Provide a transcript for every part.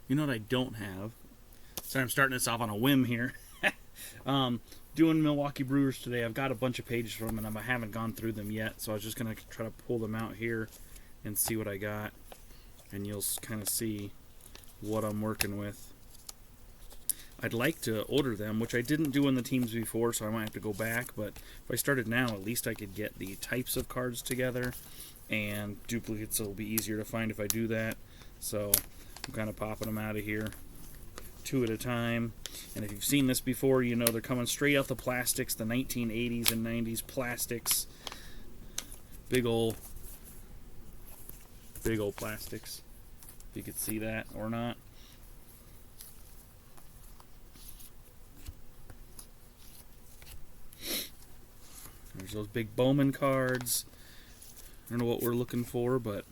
You know what I don't have? Sorry, I'm starting this off on a whim here. Doing Milwaukee Brewers today. I've got a bunch of pages from them, and I haven't gone through them yet, so I was just going to try to pull them out here and see what I got, and you'll kind of see what I'm working with. I'd like to order them, which I didn't do on the teams before, so I might have to go back, but if I started now, at least I could get the types of cards together, and duplicates will be easier to find if I do that. So I'm kind of popping them out of here, 2 at a time. And if you've seen this before, you know they're coming straight out the plastics, the 1980s and 90s plastics. Big old plastics, if you could see that or not. There's those big Bowman cards. I don't know what we're looking for, but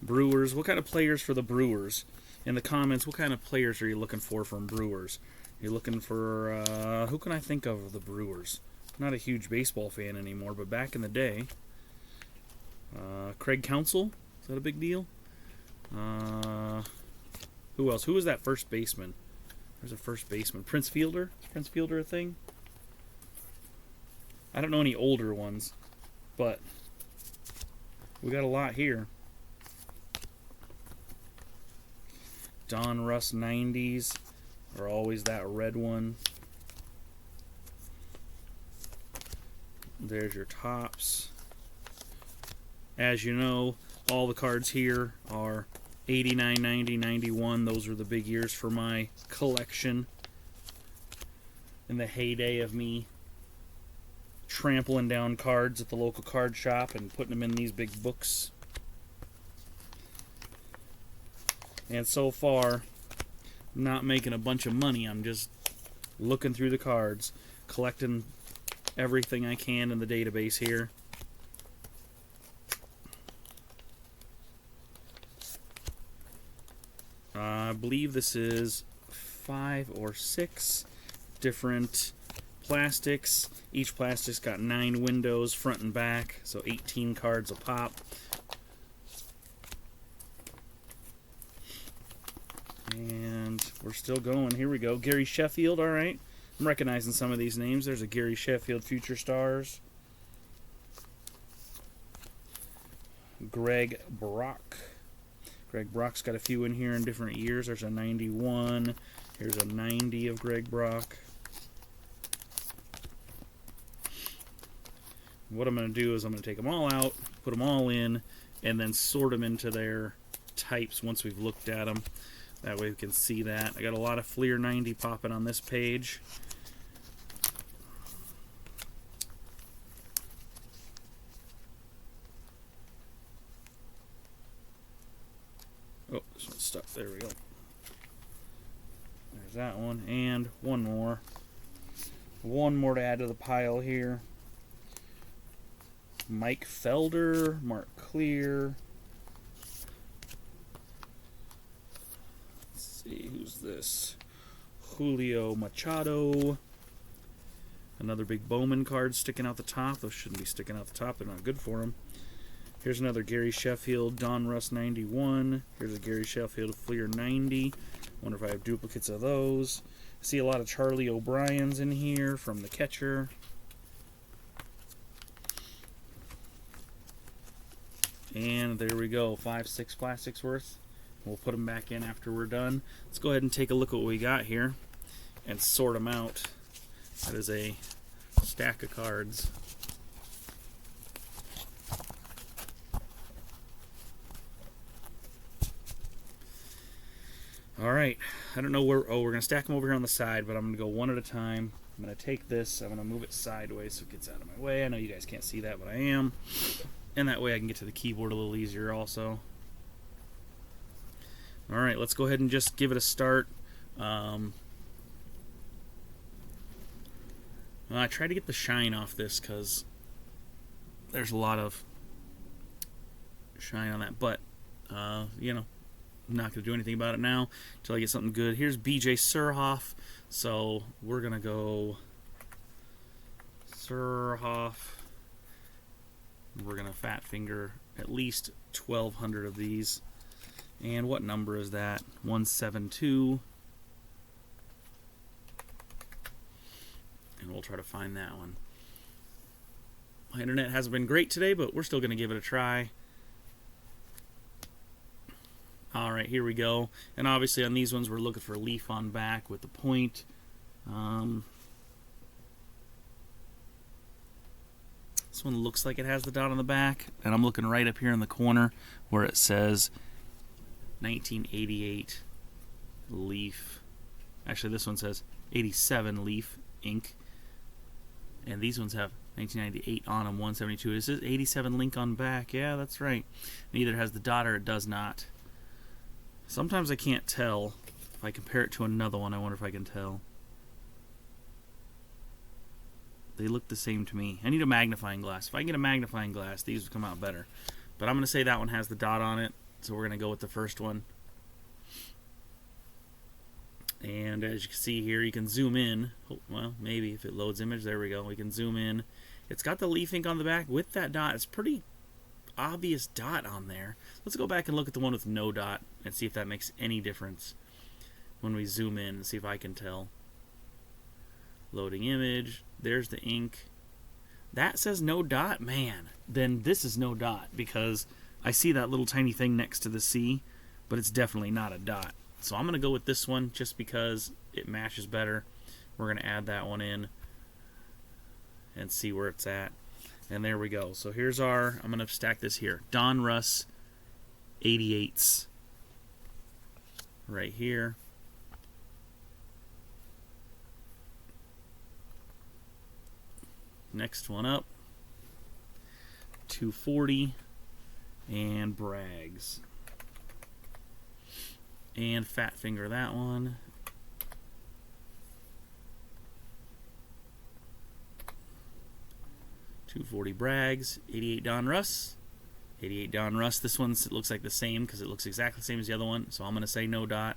Brewers. What kind of players for the Brewers? In the comments, what kind of players are you looking for from Brewers? You're looking for, who can I think of the Brewers? I'm not a huge baseball fan anymore, but back in the day, Craig Counsell, is that a big deal? Who else? Who was that first baseman? There's a first baseman. Prince Fielder? Is Prince Fielder a thing? I don't know any older ones, but we got a lot here. Don Russ 90s are always that red one. There's your tops. As you know, all the cards here are 89, 90, 91. Those are the big years for my collection. In the heyday of me trampling down cards at the local card shop and putting them in these big books. And so far, I'm not making a bunch of money. I'm just looking through the cards, collecting everything I can in the database here. I believe this is 5 or 6 different plastics. Each plastic's got 9 windows, front and back, so 18 cards a pop. And we're still going. Here we go. Gary Sheffield, all right. I'm recognizing some of these names. There's a Gary Sheffield Future Stars. Greg Brock. Greg Brock's got a few in here in different years. There's a 91. Here's a 90 of Greg Brock. What I'm going to do is I'm going to take them all out, put them all in, and then sort them into their types once we've looked at them. That way we can see that. I got a lot of Fleer 90 popping on this page. Oh, this one's stuck. There we go. There's that one. And one more. One more to add to the pile here. Mike Felder, Mark Clear. Let's see, who's this? Julio Machado. Another big Bowman card sticking out the top. Those shouldn't be sticking out the top. They're not good for him. Here's another Gary Sheffield, Don Russ 91. Here's a Gary Sheffield Fleer 90. Wonder if I have duplicates of those. I see a lot of Charlie O'Brien's in here from the catcher. And there we go, 5, 6 plastics worth. We'll put them back in after we're done. Let's go ahead and take a look at what we got here and sort them out. That is a stack of cards. Alright, I don't know where, we're going to stack them over here on the side, but I'm going to go one at a time. I'm going to take this, I'm going to move it sideways so it gets out of my way. I know you guys can't see that, but I am. And that way I can get to the keyboard a little easier also. Alright, let's go ahead and just give it a start. I try to get the shine off this because there's a lot of shine on that, but you know, I'm not going to do anything about it now until I get something good. Here's BJ Surhoff, so we're going to go Surhoff. We're going to fat finger at least 1,200 of these And what number is that? 172. And we'll try to find that one. My internet hasn't been great today, but we're still going to give it a try. Alright, here we go. And obviously on these ones we're looking for leaf on back with the point. This one looks like it has the dot on the back. And I'm looking right up here in the corner where it says 1988 leaf. Actually, this one says 87 leaf ink. And these ones have 1998 on them, 172. This is 87 link on back. Yeah, that's right. It either has the dot or it does not. Sometimes I can't tell. If I compare it to another one, I wonder if I can tell. They look the same to me. I need a magnifying glass. If I can get a magnifying glass, these would come out better. But I'm going to say that one has the dot on it, so we're going to go with the first one. And as you can see here, you can zoom in. Oh, well, maybe if it loads image, there we go. We can zoom in. It's got the leaf ink on the back with that dot. It's pretty obvious dot on there. Let's go back and look at the one with no dot and see if that makes any difference when we zoom in and see if I can tell. Loading image. There's the ink. That says no dot. Man, then this is no dot because I see that little tiny thing next to the C, but it's definitely not a dot. So I'm going to go with this one just because it matches better. We're going to add that one in and see where it's at. And there we go. So here's our, I'm going to stack this here. Don Russ 88s. Right here. Next one up. 240 and Bragg's. And Fat Finger that one. .240 Bragg's, 88 Don Russ, 88 Don Russ. This one looks like the same because it looks exactly the same as the other one. So I'm going to say no dot.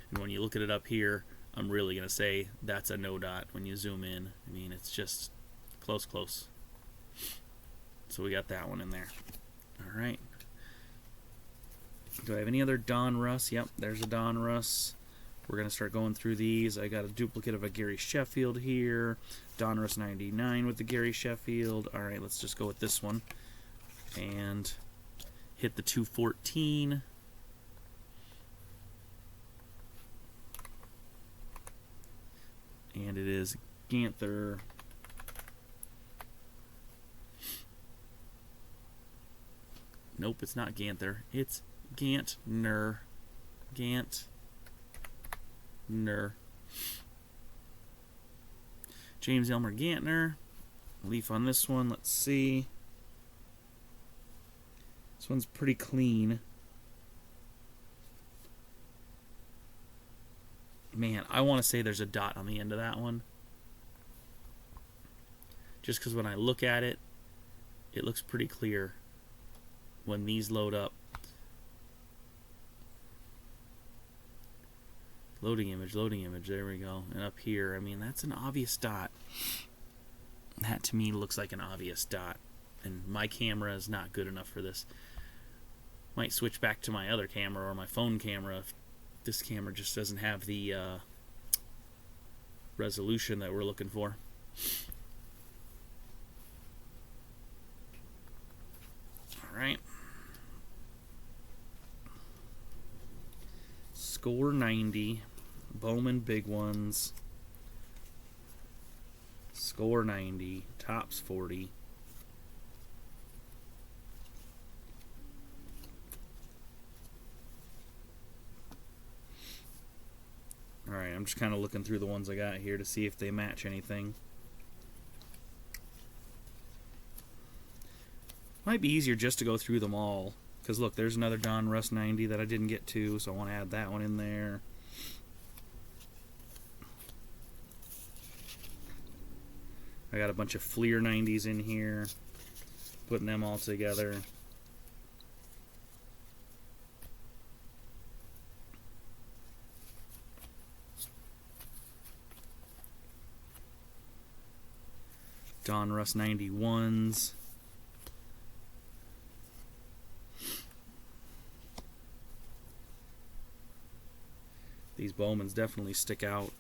And when you look at it up here, I'm really going to say that's a no dot when you zoom in. I mean, it's just close, close. So we got that one in there. All right. Do I have any other Don Russ? Yep, there's a Don Russ. We're going to start going through these. I got a duplicate of a Gary Sheffield here. Don Russ 99 with the Gary Sheffield. All right, let's just go with this one. And hit the 214. And it is Ganther. Nope, it's not Ganther. It's Gantner. Gantner. James Elmer Gantner. Leaf on this one. Let's see. This one's pretty clean. Man, I want to say there's a dot on the end of that one. Just because when I look at it, it looks pretty clear when these load up. Loading image, there we go. And up here, I mean, that's an obvious dot. That to me looks like an obvious dot. And my camera is not good enough for this. Might switch back to my other camera or my phone camera if this camera just doesn't have the resolution that we're looking for. Alright. Score 90. Bowman Big Ones. Score 90. Tops 40. Alright, I'm just kind of looking through the ones I got here to see if they match anything. Might be easier just to go through them all. Because look, there's another Don Russ 90 that I didn't get to, so I want to add that one in there. I got a bunch of Fleer 90s in here. Putting them all together. Don Russ 91s. These Bowmans definitely stick out.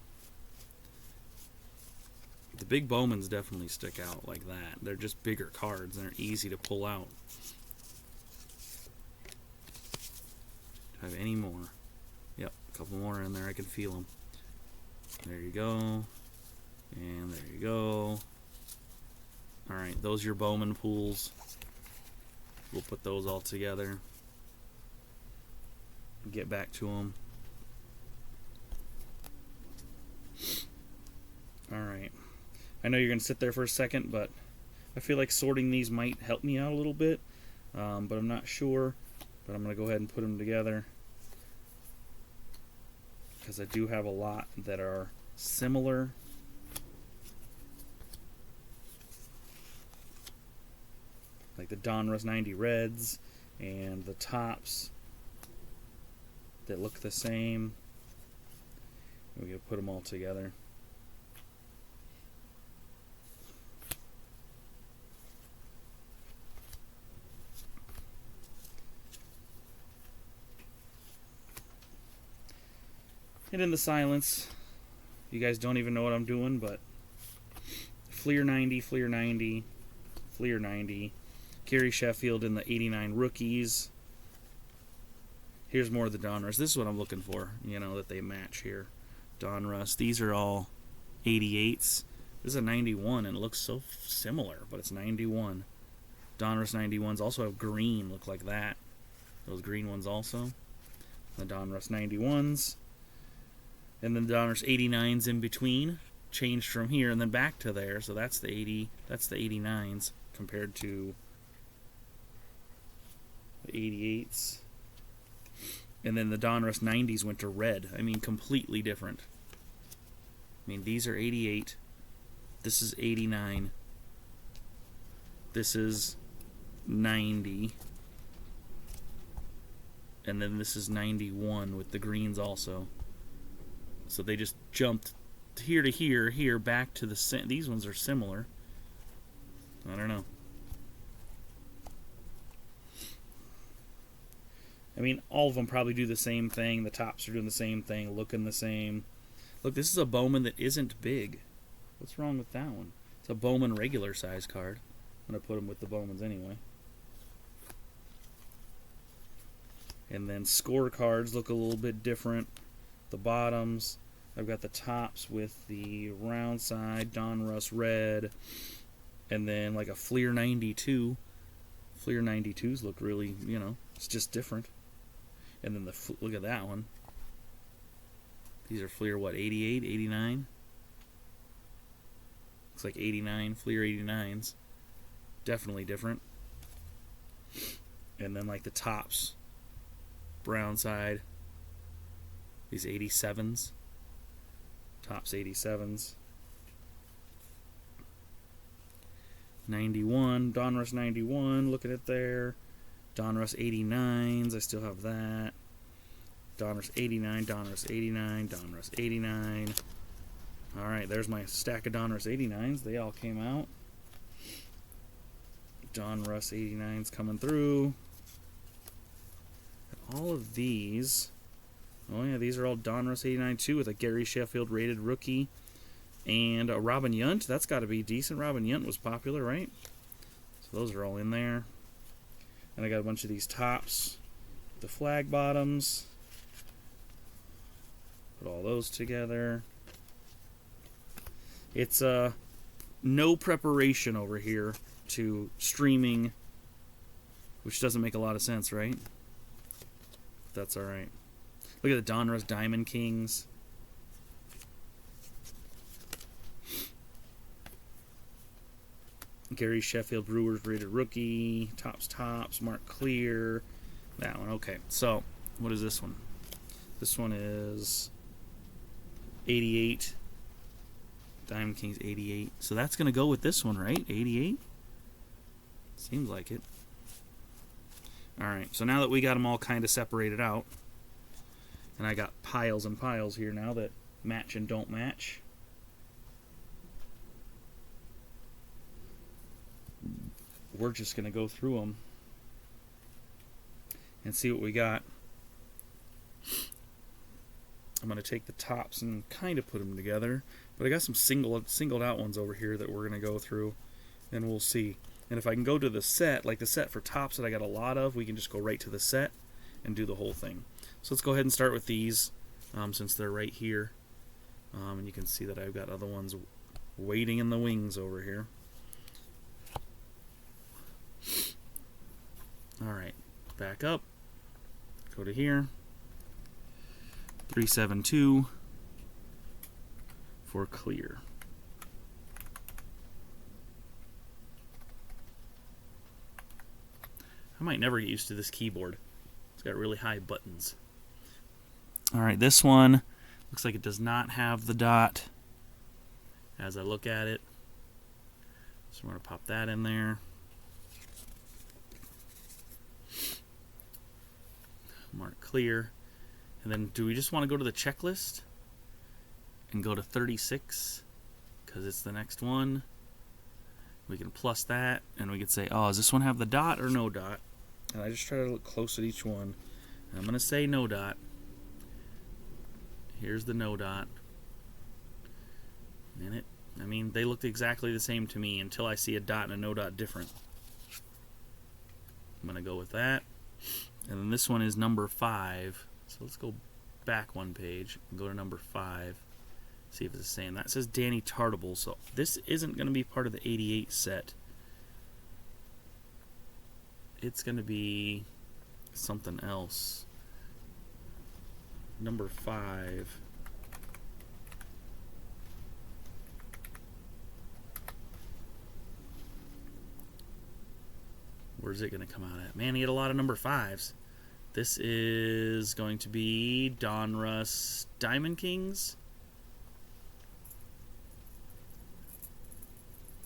The big Bowmans definitely stick out like that. They're just bigger cards and they're easy to pull out. Do I have any more? Yep, a couple more in there. I can feel them. There you go. And there you go. Alright, those are your Bowman pools. We'll put those all together. Get back to them. Alright. I know you're going to sit there for a second, but I feel like sorting these might help me out a little bit. But I'm not sure. But I'm going to go ahead and put them together. Because I do have a lot that are similar. Like the Donruss 90 Reds and the Tops that look the same. We're going to put them all together. And in the silence, you guys don't even know what I'm doing, but Fleer 90, Fleer 90, Fleer 90, Gary Sheffield in the 89 rookies. Here's more of the Donruss. This is what I'm looking for, you know, that they match here. Donruss. These are all 88s. This is a 91, and it looks so similar, but it's 91. Donruss 91s also have green, look like that. Those green ones also. The Donruss 91s. And then the Donruss 89s in between. Changed from here and then back to there. So that's the 89s compared to the 88s. And then the Donruss 90s went to red. I mean, completely different. I mean, these are 88. This is 89. This is 90. And then this is 91 with the greens also. So they just jumped here to here, here, back to the... These ones are similar. I don't know. I mean, all of them probably do the same thing. The Tops are doing the same thing, looking the same. Look, this is a Bowman that isn't big. What's wrong with that one? It's a Bowman regular size card. I'm going to put them with the Bowmans anyway. And then scorecards look a little bit different. The bottoms, I've got the Tops with the round side, Donruss red, and then like a Fleer 92. Fleer 92s look really, you know, it's just different. And then look at that one. These are Fleer, what, 88, 89? Looks like 89, Fleer 89s. Definitely different. And then like the Tops, brown side. These 87s. Tops 87s. 91. Donruss 91. Look at it there. Donruss 89s. I still have that. Donruss 89. Donruss 89. Donruss 89. Alright, there's my stack of Donruss 89s. They all came out. Donruss 89s coming through. And all of these... Oh yeah, these are all Donruss 89 too, with a Gary Sheffield rated rookie. And a Robin Yount. That's got to be decent. Robin Yount was popular, right? So those are all in there. And I got a bunch of these Tops. The flag bottoms. Put all those together. It's no preparation over here to streaming, which doesn't make a lot of sense, right? That's alright. Look at the Donruss Diamond Kings. Gary Sheffield Brewers rated rookie. Tops, Mark Clear. That one, okay. So, what is this one? This one is 88. Diamond Kings 88. So that's going to go with this one, right? 88? Seems like it. Alright, so now that we got them all kind of separated out, and I got piles and piles here now that match and don't match. We're just going to go through them and see what we got. I'm going to take the tops and kind of put them together. But I got some singled out ones over here that we're going to go through, and we'll see. And if I can go to the set, like the set for tops that I got a lot of, we can just go right to the set and do the whole thing. So let's go ahead and start with these, since they're right here. And you can see that I've got other ones waiting in the wings over here. Alright, back up. Go to here. 372 for clear. I might never get used to this keyboard. It's got really high buttons. Alright, this one looks like it does not have the dot as I look at it. So we're going to pop that in there. Mark clear. And then do we just want to go to the checklist and go to 36 because it's the next one? We can plus that and we can say, oh, does this one have the dot or no dot? And I just try to look close at each one. And I'm going to say no dot. Here's the no dot. And I mean, they looked exactly the same to me until I see a dot and a no dot different. I'm going to go with that. And then this one is number 5. So let's go back one page and go to number 5. See if it's the same. That says Danny Tartable. So this isn't going to be part of the 88 set. It's going to be something else. Number 5. Where's it going to come out at? Man, he had a lot of number 5s. This is going to be Donruss Diamond Kings.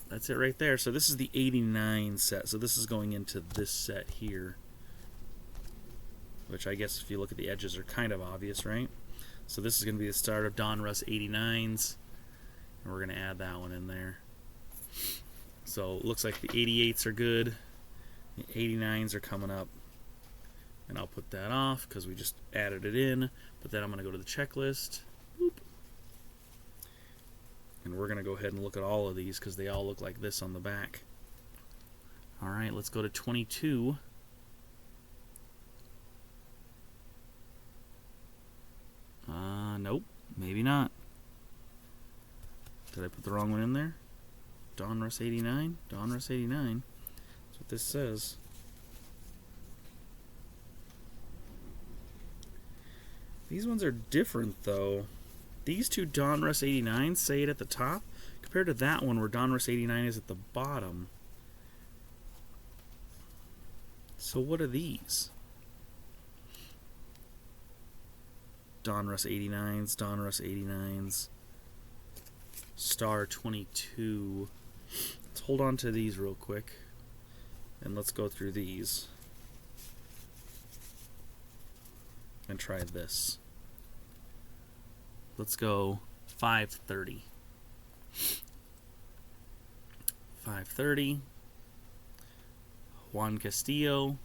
That's it right there. So this is the 89 set. So this is going into this set here. Which I guess if you look at the edges are kind of obvious, right? So this is going to be the start of Donruss 89s. And we're going to add that one in there. So it looks like the 88s are good. The 89s are coming up. And I'll put that off because we just added it in. But then I'm going to go to the checklist. Boop. And we're going to go ahead and look at all of these because they all look like this on the back. Alright, let's go to 22. Nope, maybe not. Did I put the wrong one in there? Donruss 89? Donruss 89. That's what this says. These ones are different, though. These two Donruss 89s say it at the top, compared to that one where Donruss 89 is at the bottom. So what are these? Donruss 89s, Donruss 89s, Star 22. Let's hold on to these real quick, and let's go through these. And try this. Let's go 530. 530. Juan Castillo.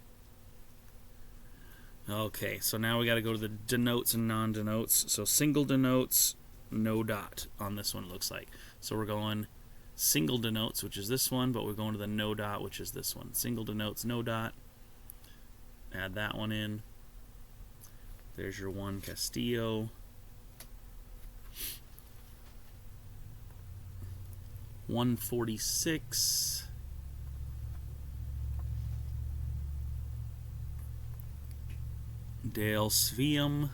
Okay, so now we got to go to the denotes and non-denotes. So single denotes, no dot on this one, it looks like. So we're going single denotes, which is this one, but we're going to the no dot, which is this one. Single denotes, no dot. Add that one in. There's your Juan Castillo. 146. Dale Sveum.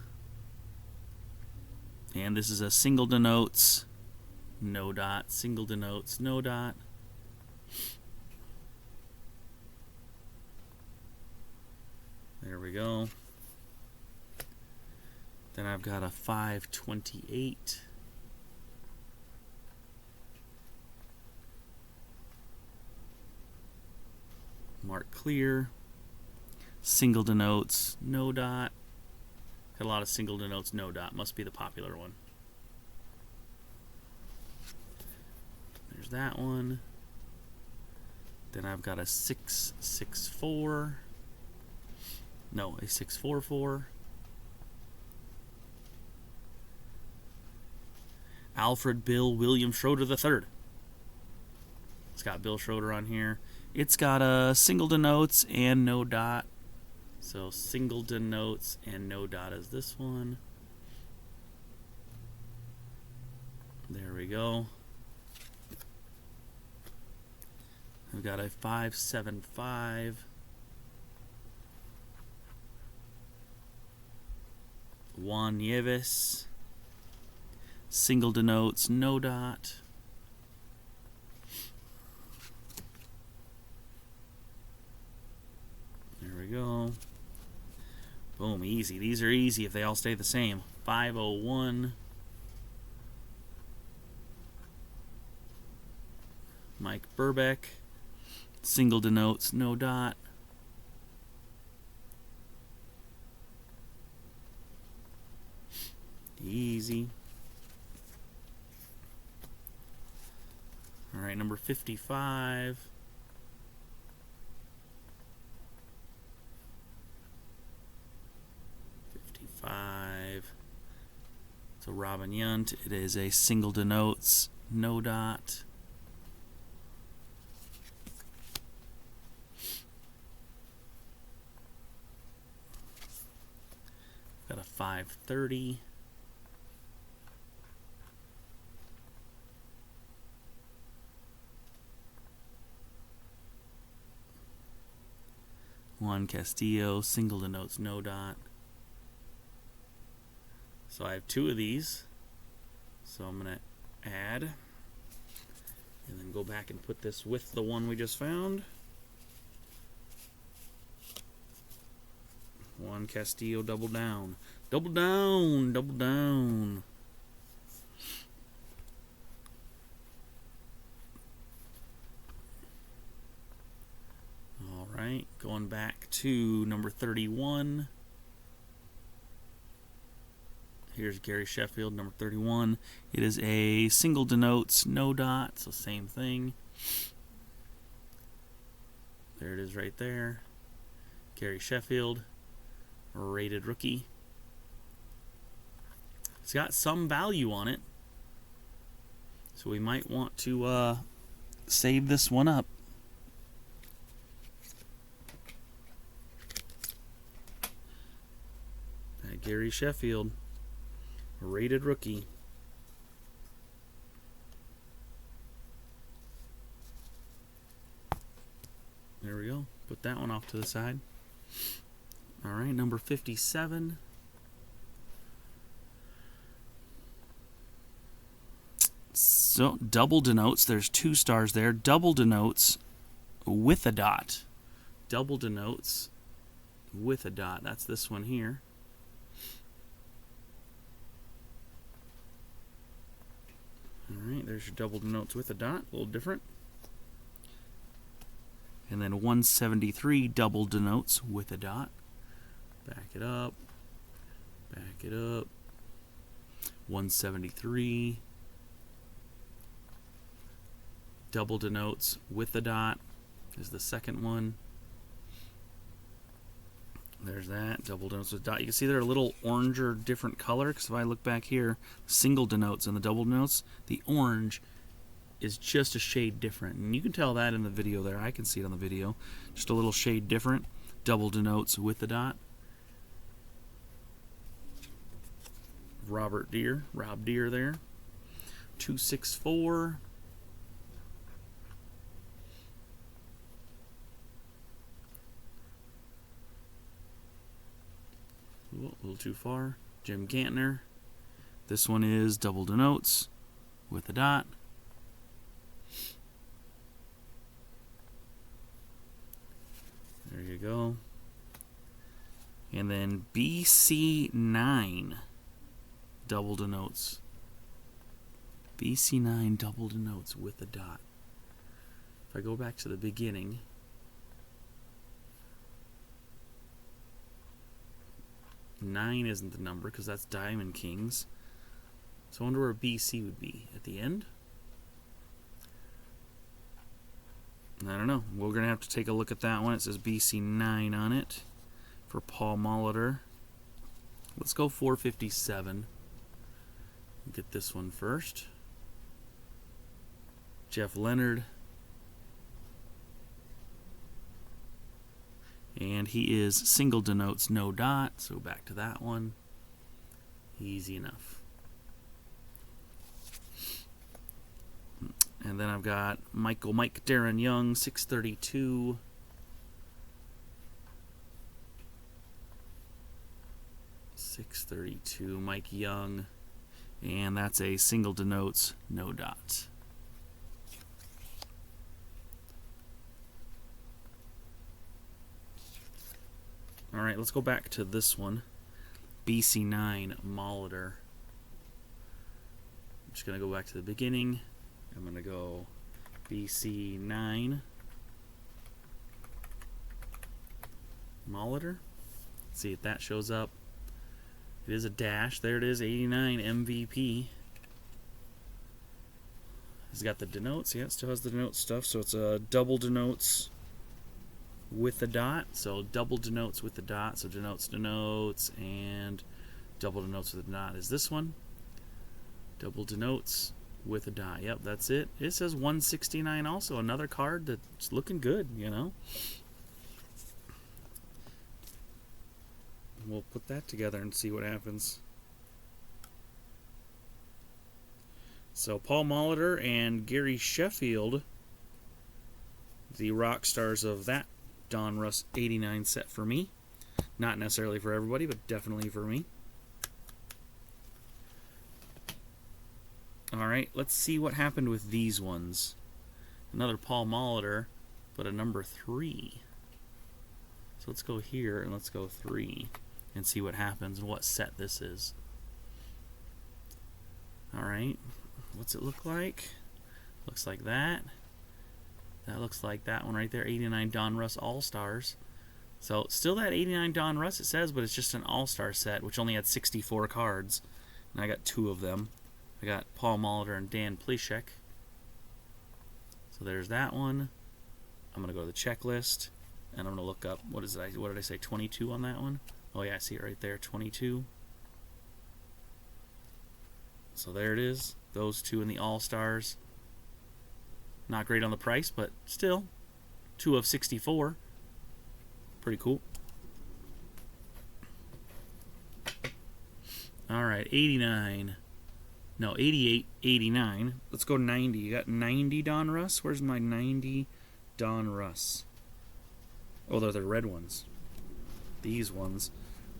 And this is a single denotes, no dot. Single denotes, no dot. There we go. Then I've got a 528. Mark clear. Single denotes, no dot. Got a lot of single denotes, no dot. Must be the popular one. There's that one. Then I've got a 664. No, a 644. Alfred Bill William Schroeder III. It's got Bill Schroeder on here. It's got a single denotes and no dot. So single denotes and no dot is this one. There we go. We've got a 575. Juan Nieves. Single denotes, no dot. There we go. Boom, easy. These are easy if they all stay the same. 501. Mike Burbeck. Single denotes, no dot. Easy. All right, number 55. So Robin Yount. It is a single denotes, no dot. Got a 530. Juan Castillo, single denotes, no dot. So I have two of these. So I'm going to add and then go back and put this with the one we just found. Juan Castillo, double down. Double down, double down. All right, going back to number 31. Here's Gary Sheffield, number 31. It is a single denotes, no dot, so same thing. There it is right there. Gary Sheffield, rated rookie. It's got some value on it, so we might want to save this one up. That Gary Sheffield, rated rookie. There we go. Put that one off to the side. All right, number 57. So double denotes. There's two stars there. Double denotes with a dot. Double denotes with a dot. That's this one here. All right, there's your double denotes with a dot. A little different. And then 173 double denotes with a dot. Back it up. Back it up. 173 double denotes with a dot is the second one. There's that. Double denotes with dot. You can see they're a little oranger different color, because if I look back here, single denotes and the double denotes, the orange is just a shade different. And you can tell that in the video there. I can see it on the video. Just a little shade different. Double denotes with the dot. Rob Deere there. 264. Ooh, a little too far. Jim Gantner. This one is double denotes with a dot. There you go. And then BC9 double denotes. BC9 double denotes with a dot. If I go back to the beginning, nine isn't the number because that's Diamond Kings. So I wonder where BC would be at the end. I don't know. We're going to have to take a look at that one. It says BC9 on it for Paul Molitor. Let's go 457. Get this one first. Jeff Leonard. And he is single denotes no dot, so back to that one. Easy enough. And then I've got Mike Darren Young, 632. Mike Young. And that's a single denotes no dot. All right, let's go back to this one. BC9 Molitor. I'm just going to go back to the beginning. I'm going to go BC9 Molitor. See if that shows up. It is a dash. There it is, 89 MVP. It's got the denotes. Yeah, it still has the denotes stuff. So it's a double denotes with a dot. So double denotes with the dot. So denotes, and double denotes with a dot is this one. Double denotes with a dot. Yep, that's it. It says 169 also. Another card that's looking good, you know. We'll put that together and see what happens. So Paul Molitor and Gary Sheffield, the rock stars of that Donruss 89 set for me. Not necessarily for everybody, but definitely for me. Alright, let's see what happened with these ones. Another Paul Molitor, but a number 3. So let's go here and let's go 3 and see what happens and what set this is. Alright, what's it look like? Looks like that. That looks like that one right there, 89 Donruss All-Stars. So still that 89 Donruss it says, but it's just an All-Star set, which only had 64 cards. And I got 2 of them. I got Paul Molitor and Dan Plesac. So there's that one. I'm going to go to the checklist, and I'm going to look up, what did I say, 22 on that one? Oh yeah, I see it right there, 22. So there it is, those 2 in the All-Stars. Not great on the price, but still, 2 of 64. Pretty cool. Alright, 89. No, 88, 89. Let's go 90. You got 90 Donruss? Where's my 90 Donruss? Oh, they're the red ones. These ones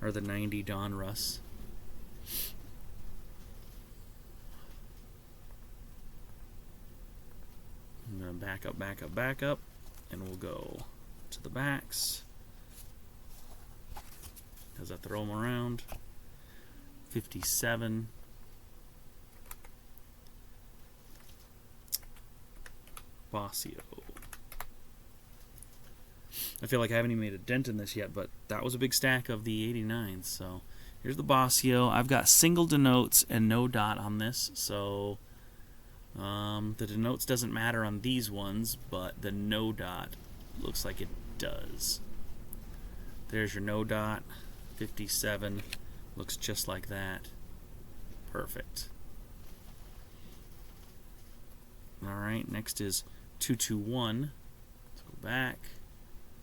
are the 90 Donruss. I'm going to back up, and we'll go to the backs as I throw them around. 57. Bossio. I feel like I haven't even made a dent in this yet, but that was a big stack of the 89s. So here's the Bossio. I've got single denotes and no dot on this, so the denotes doesn't matter on these ones, but the no dot looks like it does. There's your no dot. 57 looks just like that. Perfect. Alright, next is 221. Let's go back.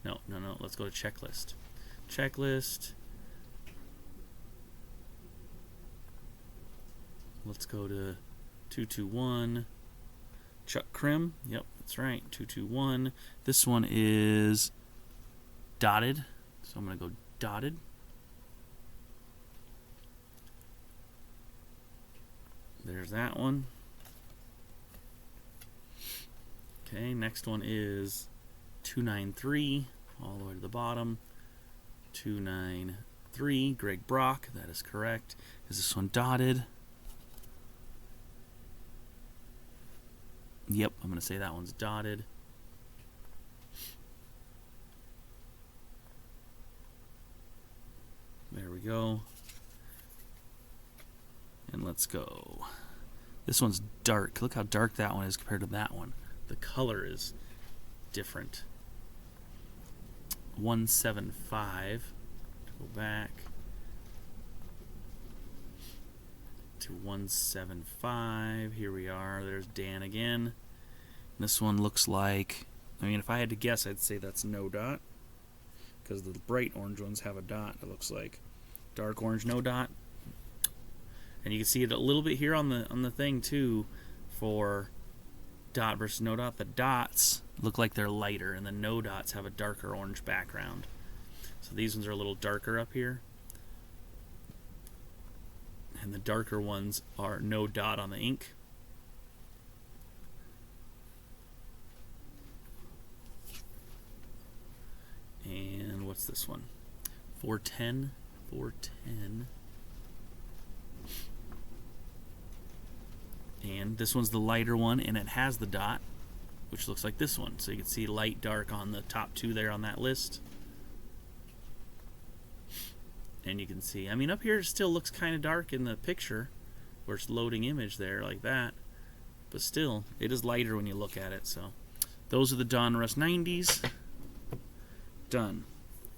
No, let's go to checklist. Checklist. Let's go to 221. Chuck Krim. Yep, that's right. 221. This one is dotted. So I'm going to go dotted. There's that one. Okay, next one is 293, all the way to the bottom. 293, Greg Brock, that is correct. Is this one dotted? Yep, I'm going to say that one's dotted. There we go. And let's go. This one's dark. Look how dark that one is compared to that one. The color is different. 175. Go back to 175. Here we are. There's Dan again. This one looks like, I mean, if I had to guess, I'd say that's no dot, because the bright orange ones have a dot, it looks like. Dark orange, no dot. And you can see it a little bit here on the thing too, for dot versus no dot. The dots look like they're lighter, and the no dots have a darker orange background. So these ones are a little darker up here, and the darker ones are no dot on the ink. And what's this one? 410. 410. And this one's the lighter one, and it has the dot, which looks like this one. So you can see light, dark on the top two there on that list. And you can see, I mean, up here it still looks kind of dark in the picture, where it's loading image there like that. But still, it is lighter when you look at it. So those are the Donruss 90s. Done.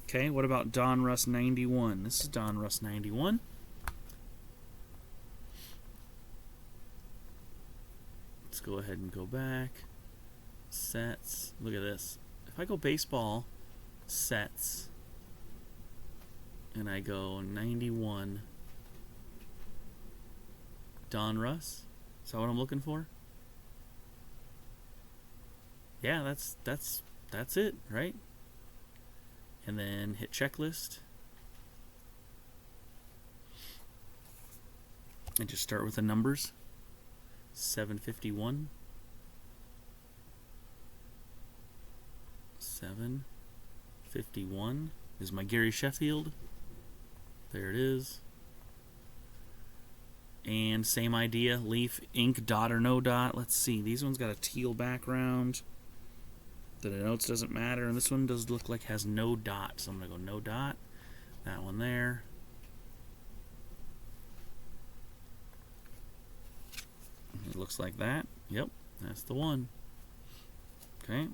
Okay, what about Donruss 91? This is Donruss 91. Let's go ahead and go back. Sets. Look at this. If I go baseball, sets, and I go 91 Donruss. Is that what I'm looking for? Yeah, that's it, right? And then hit checklist. And just start with the numbers. 751. 751 is my Gary Sheffield. There it is. And same idea, leaf, ink, dot or no dot. Let's see, these ones got a teal background. The notes doesn't matter, and this one does look like has no dot, so I'm going to go no dot. That one there. It looks like that. Yep, that's the one. Okay.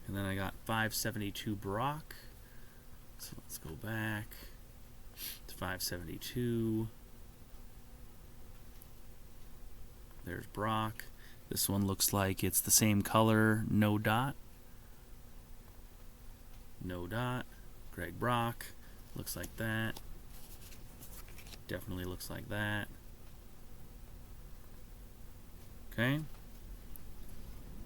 And then I got 572 Brock. So let's go back to 572. There's Brock. This one looks like it's the same color, no dot. No dot. Greg Brock. Looks like that. Definitely looks like that. Okay.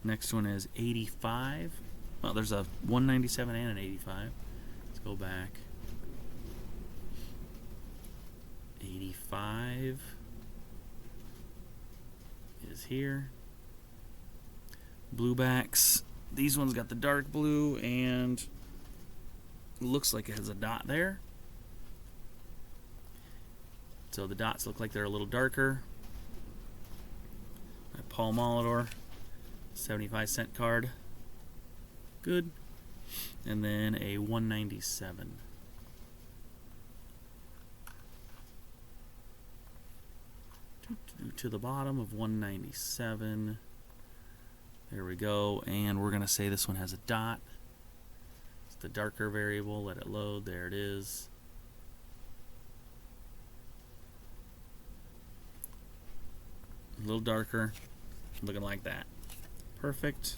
Next one is 85. Well, there's a 197 and an 85. Let's go back. 85 is here. Bluebacks. These ones got the dark blue, and looks like it has a dot there. So the dots look like they're a little darker. My Paul Molitor, 75-cent card. Good. And then a 197. To the bottom of 197. There we go. And we're going to say this one has a dot. It's the darker variable. Let it load. There it is. A little darker. Looking like that. Perfect.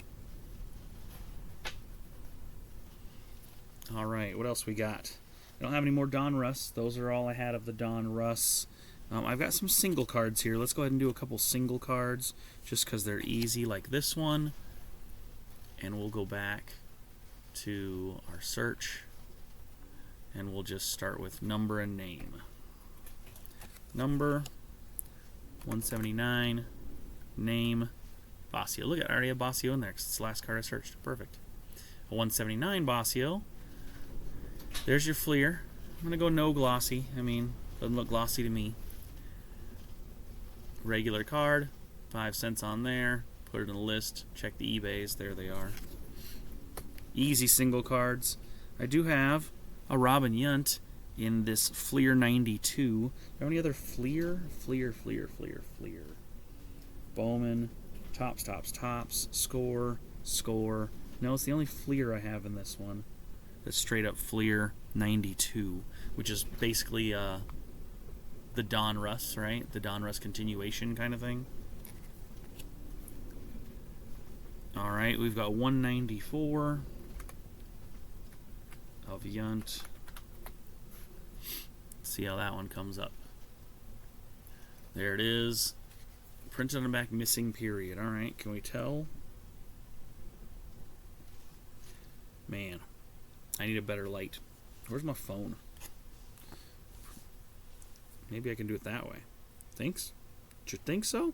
Alright, what else we got? I don't have any more Donruss. Those are all I had of the Donruss. I've got some single cards here. Let's go ahead and do a couple single cards just because they're easy, like this one. And we'll go back to our search, and we'll just start with number and name. Number 179, name Bossio. Look, I already have Bossio in there because it's the last card I searched. Perfect. A 179 Bossio. There's your Fleer. I'm going to go no glossy. I mean, doesn't look glossy to me. Regular card, 5 cents on there. Put it in a list. Check the eBays. There they are. Easy single cards. I do have a Robin Yount in this Fleer 92. Do you have any other Fleer? Fleer. Bowman. Tops. Score. No, it's the only Fleer I have in this one. That's straight up Fleer 92, which is basically the Donruss, right? The Donruss continuation kind of thing. All right, we've got 194 of Yunt. Let's see how that one comes up. There it is. Printed on the back, missing period. All right, can we tell? Man, I need a better light. Where's my phone? Maybe I can do it that way. Thinks? Do you think so?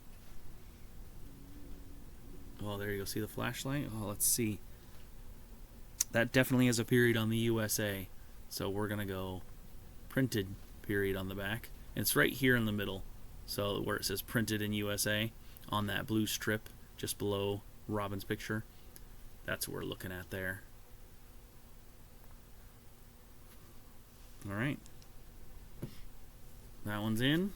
Oh, there you go. See the flashlight? Oh, let's see. That definitely has a period on the USA. So we're going to go printed period on the back. And it's right here in the middle. So where it says printed in USA on that blue strip just below Robin's picture. That's what we're looking at there. All right. That one's in.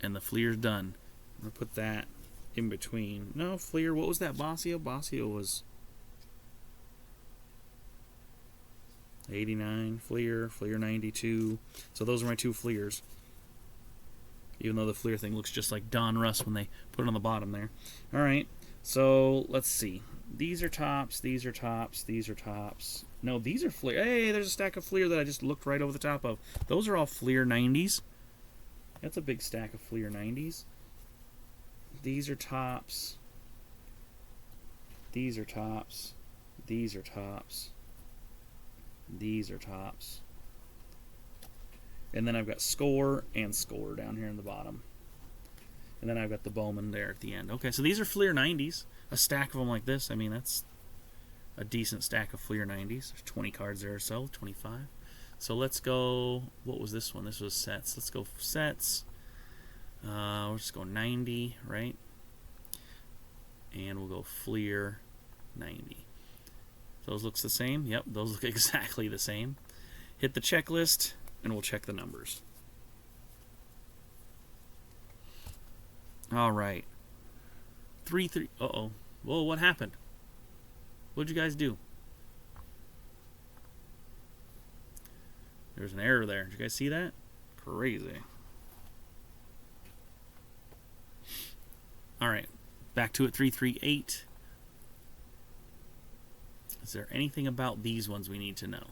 And the Fleer's done. I'm going to put that in between. No, Fleer, what was that Bossio? Bossio was 89. Fleer 92. So those are my two Fleers. Even though the Fleer thing looks just like Don Russ when they put it on the bottom there. All right, so let's see. These are tops, these are tops, these are tops. No, these are Fleer. Hey, there's a stack of Fleer that I just looked right over the top of. Those are all Fleer 90s. That's a big stack of Fleer 90s. These are tops. These are tops. These are tops. These are tops. And then I've got Score and Score down here in the bottom. And then I've got the Bowman there at the end. Okay, so these are Fleer 90s. A stack of them like this. I mean, that's a decent stack of Fleer 90s. There's 20 cards there or so, 25. So let's go, what was this one? This was sets. Let's go sets. We'll just go 90, right? And we'll go Fleer 90. Those looks the same? Yep, those look exactly the same. Hit the checklist, and we'll check the numbers. All right. 3-3. Uh-oh. Whoa, what happened? What'd you guys do? There's an error there. Did you guys see that? Crazy. All right. Back to it. 338. Is there anything about these ones we need to know?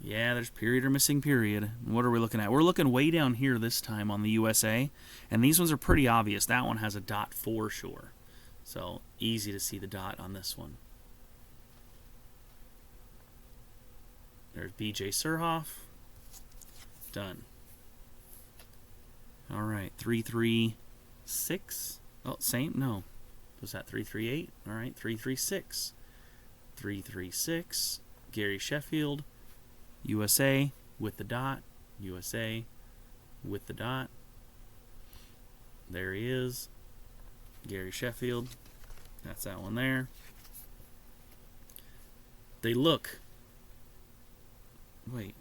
Yeah, there's period or missing period. What are we looking at? We're looking way down here this time on the USA. And these ones are pretty obvious. That one has a dot for sure. So easy to see the dot on this one. There's B.J. Surhoff. Done. All right, 336. Oh, same? No. Was that 338? All right, 336. 336. Gary Sheffield. USA with the dot. USA with the dot. There he is. Gary Sheffield. That's that one there. They look. Wait.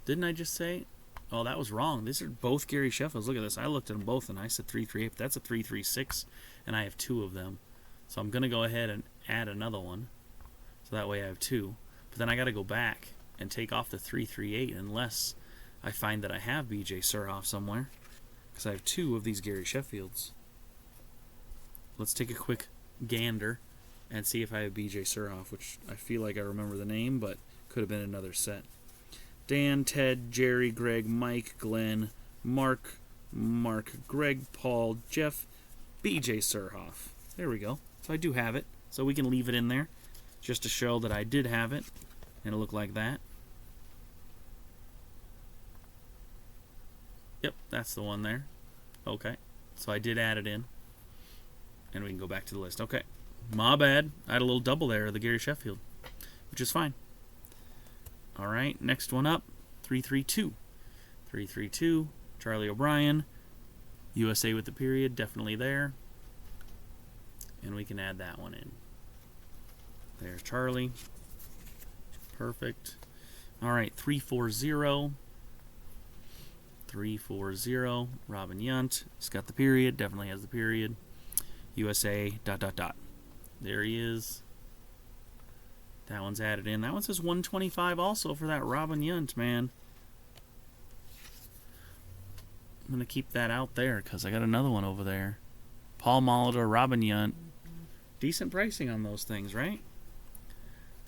Didn't I just say? Oh, that was wrong. These are both Gary Sheffields. Look at this. I looked at them both and I said 338. But that's a 336, and I have two of them. So I'm going to go ahead and add another one. So that way I have two. But then I got to go back and take off the 338 unless I find that I have B.J. Surhoff somewhere. Because I have two of these Gary Sheffields. Let's take a quick gander and see if I have B.J. Surhoff, which I feel like I remember the name, but could have been another set. Dan, Ted, Jerry, Greg, Mike, Glenn, Mark, Greg, Paul, Jeff, B.J. Surhoff. There we go. So I do have it. So we can leave it in there just to show that I did have it. And it looked like that. Yep, that's the one there. Okay. So I did add it in. And we can go back to the list. Okay. My bad. I had a little double there of the Gary Sheffield, which is fine. All right, next one up, 332. 332, Charlie O'Brien. USA with the period, definitely there. And we can add that one in. There's Charlie. Perfect. All right, 340. 340, Robin Yunt. He's got the period, definitely has the period. USA, ... There he is. That one's added in. That one says 125 also for that Robin Yunt, man. I'm going to keep that out there because I got another one over there. Paul Molitor, Robin Yount. Decent pricing on those things, right?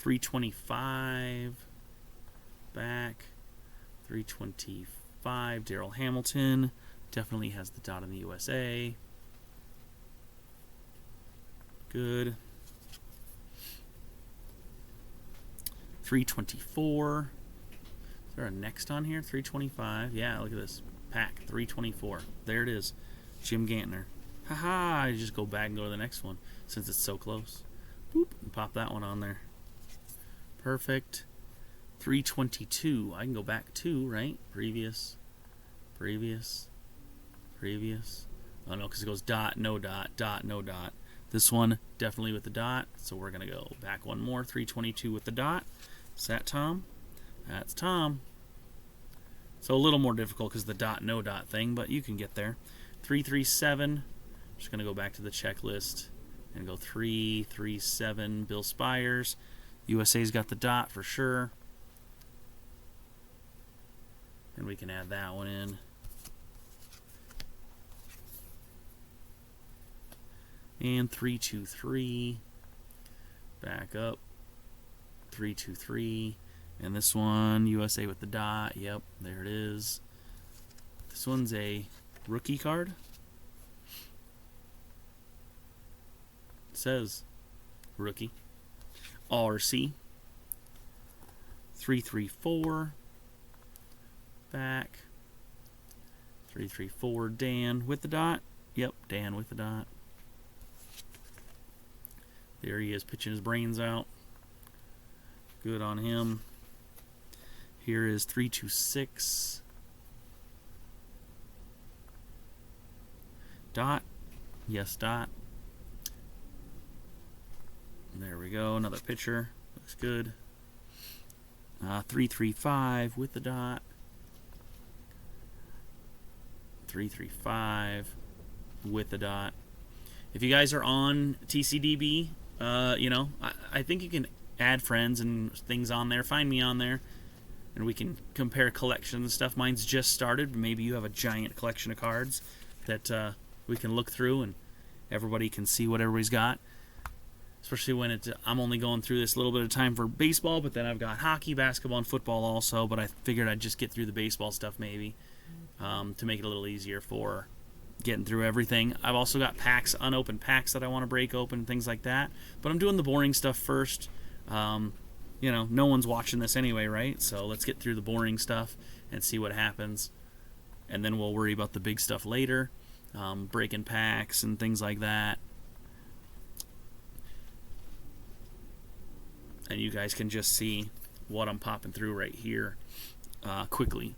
$325. Back. $325. Darryl Hamilton. Definitely has the dot in the USA. Good. $324. Is there a next on here? $325. Yeah, look at this. Pack. $324. There it is. Jim Gantner. Haha. I just go back and go to the next one since it's so close. Boop. And pop that one on there. Perfect. $322. I can go back to, right? Previous. Oh no, because it goes dot, no dot, dot, no dot. This one definitely with the dot, so we're going to go back one more. $322 with the dot. Is that Tom? That's Tom. So a little more difficult because the dot, no dot thing, but you can get there. $337. Just going to go back to the checklist and go $337. Bill Spires. USA's got the dot for sure. And we can add that one in. And $323. Back up. $323. And this one, USA with the dot. Yep, there it is. This one's a rookie card. It says rookie. RC. 334. Back. 334. Dan with the dot. Yep, Dan with the dot. There he is pitching his brains out. Good on him. Here is 326. Dot. Yes, dot. There we go. Another pitcher. Looks good. 335 with the dot. 335 with the dot. If you guys are on TCDB, I think you can add friends and things on there. Find me on there, and we can compare collections and stuff. Mine's just started, but maybe you have a giant collection of cards that we can look through, and everybody can see what everybody's got. Especially when I'm only going through this little bit of time for baseball, but then I've got hockey, basketball, and football also. But I figured I'd just get through the baseball stuff maybe to make it a little easier for getting through everything. I've also got packs, unopened packs that I want to break open, things like that. But I'm doing the boring stuff first. No one's watching this anyway, right? So let's get through the boring stuff and see what happens. And then we'll worry about the big stuff later, breaking packs and things like that. And you guys can just see what I'm popping through right here quickly.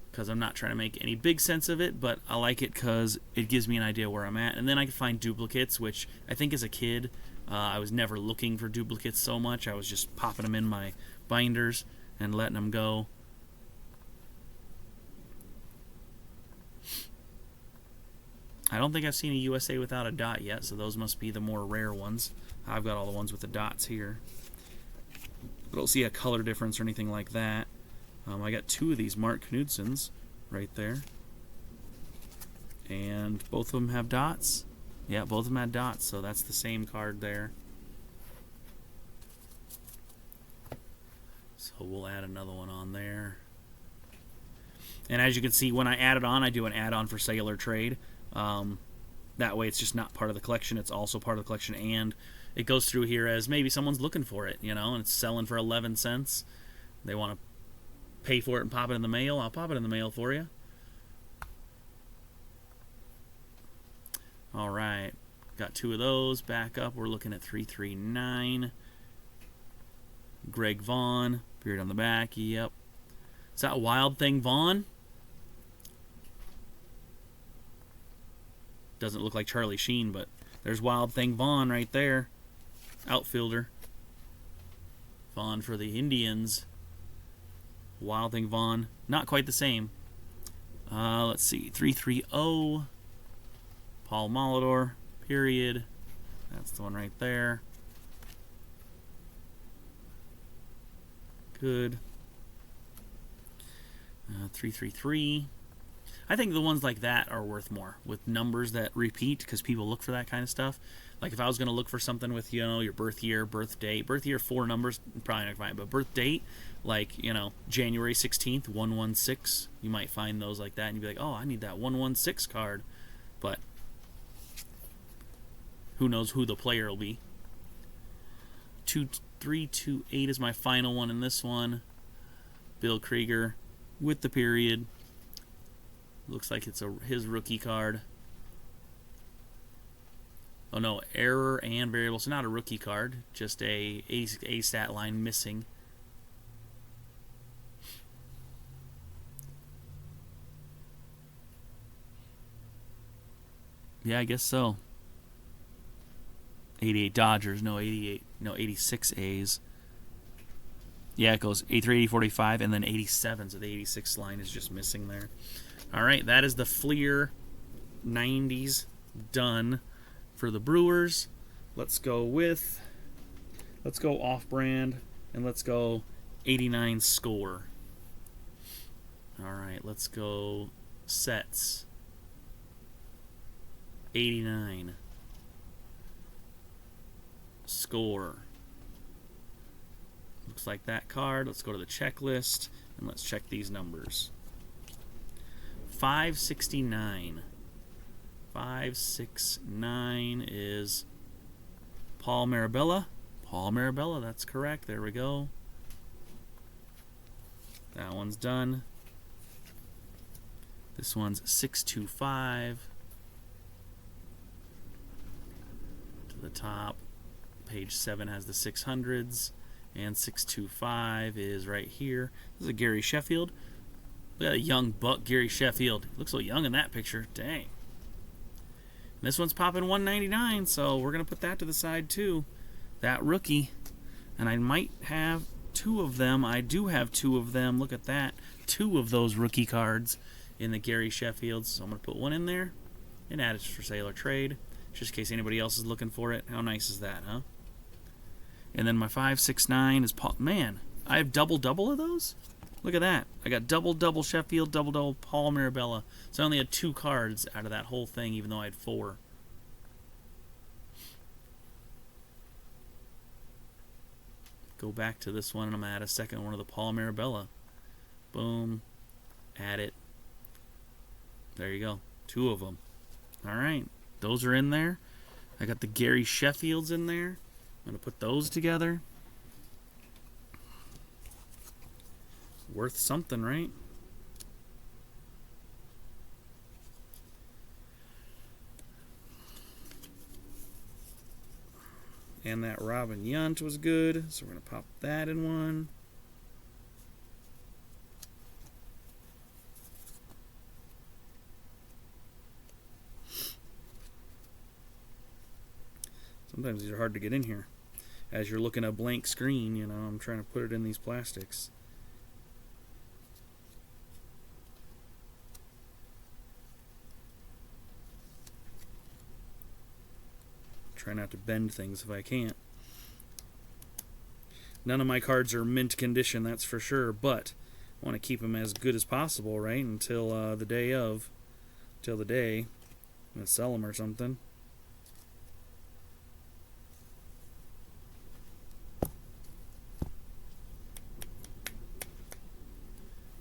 Because I'm not trying to make any big sense of it, but I like it because it gives me an idea where I'm at. And then I can find duplicates, which I think as a kid, I was never looking for duplicates so much. I was just popping them in my binders and letting them go. I don't think I've seen a USA without a dot yet, so those must be the more rare ones. I've got all the ones with the dots here. I don't see a color difference or anything like that. I got two of these Mark Knudsens right there. And both of them have dots. Yeah, both of them had dots, so that's the same card there. So we'll add another one on there. And as you can see, when I add it on, I do an add-on for sale or trade. That way it's just not part of the collection, it's also part of the collection, and it goes through here as maybe someone's looking for it, and it's selling for 11 cents. They want to pay for it and pop it in the mail. I'll pop it in the mail for you. All right, got two of those. Back up, we're looking at 339. Greg Vaughn, period on the back. Yep. Is that Wild Thing Vaughn? Doesn't look like Charlie Sheen, but there's Wild Thing Vaughn right there. Outfielder. Vaughn for the Indians. Wild Thing Vaughn. Not quite the same. Let's see. 330. Paul Molitor. Period. That's the one right there. Good. 333. I think the ones like that are worth more with numbers that repeat because people look for that kind of stuff. Like if I was going to look for something with, your birth year, birth date, 4 numbers, probably not fine, but birth date, like, January 16th, 116, you might find those like that and you'd be like, oh, I need that 116 card. But who knows who the player will be. 2328 is my final one in this one. Bill Krieger with the period. Looks like it's his rookie card. Oh no, error and variable. So not a rookie card, just a stat line missing. Yeah, I guess so. 88 Dodgers, no 86 A's. Yeah, it goes 83, 80, 45, and then 87. So the 86 line is just missing there. All right, that is the Fleer 90s done for the Brewers. Let's go off-brand, and let's go 89 score. All right, let's go sets. 89 score. Looks like that card. Let's go to the checklist, and let's check these numbers. 569. 569 is Paul Marabella. Paul Marabella, that's correct. There we go. That one's done. This one's 625. To the top. Page 7 has the 600s. And 625 is right here. This is a Gary Sheffield. Look at a young buck, Gary Sheffield. He looks so young in that picture. Dang. And this one's popping 199, so we're going to put that to the side too. That rookie. And I might have 2 of them. I do have 2 of them. Look at that. 2 of those rookie cards in the Gary Sheffields. So I'm going to put one in there and add it for sale or trade, just in case anybody else is looking for it. How nice is that, huh? And then my 569 is Paul. Man, I have double of those? Look at that. I got double Sheffield, double Paul Marabella. So I only had 2 cards out of that whole thing, even though I had 4. Go back to this one, and I'm going to add a second one of the Paul Marabella. Boom. Add it. There you go. 2 of them. All right. Those are in there. I got the Gary Sheffields in there. I'm going to put those together. Worth something, right? And that Robin Yount was good, so we're going to pop that in one. Sometimes these are hard to get in here. As you're looking at a blank screen, I'm trying to put it in these plastics. Try not to bend things if I can't. None of my cards are mint condition, that's for sure, but I want to keep them as good as possible, right? Until the day. I'm going to sell them or something.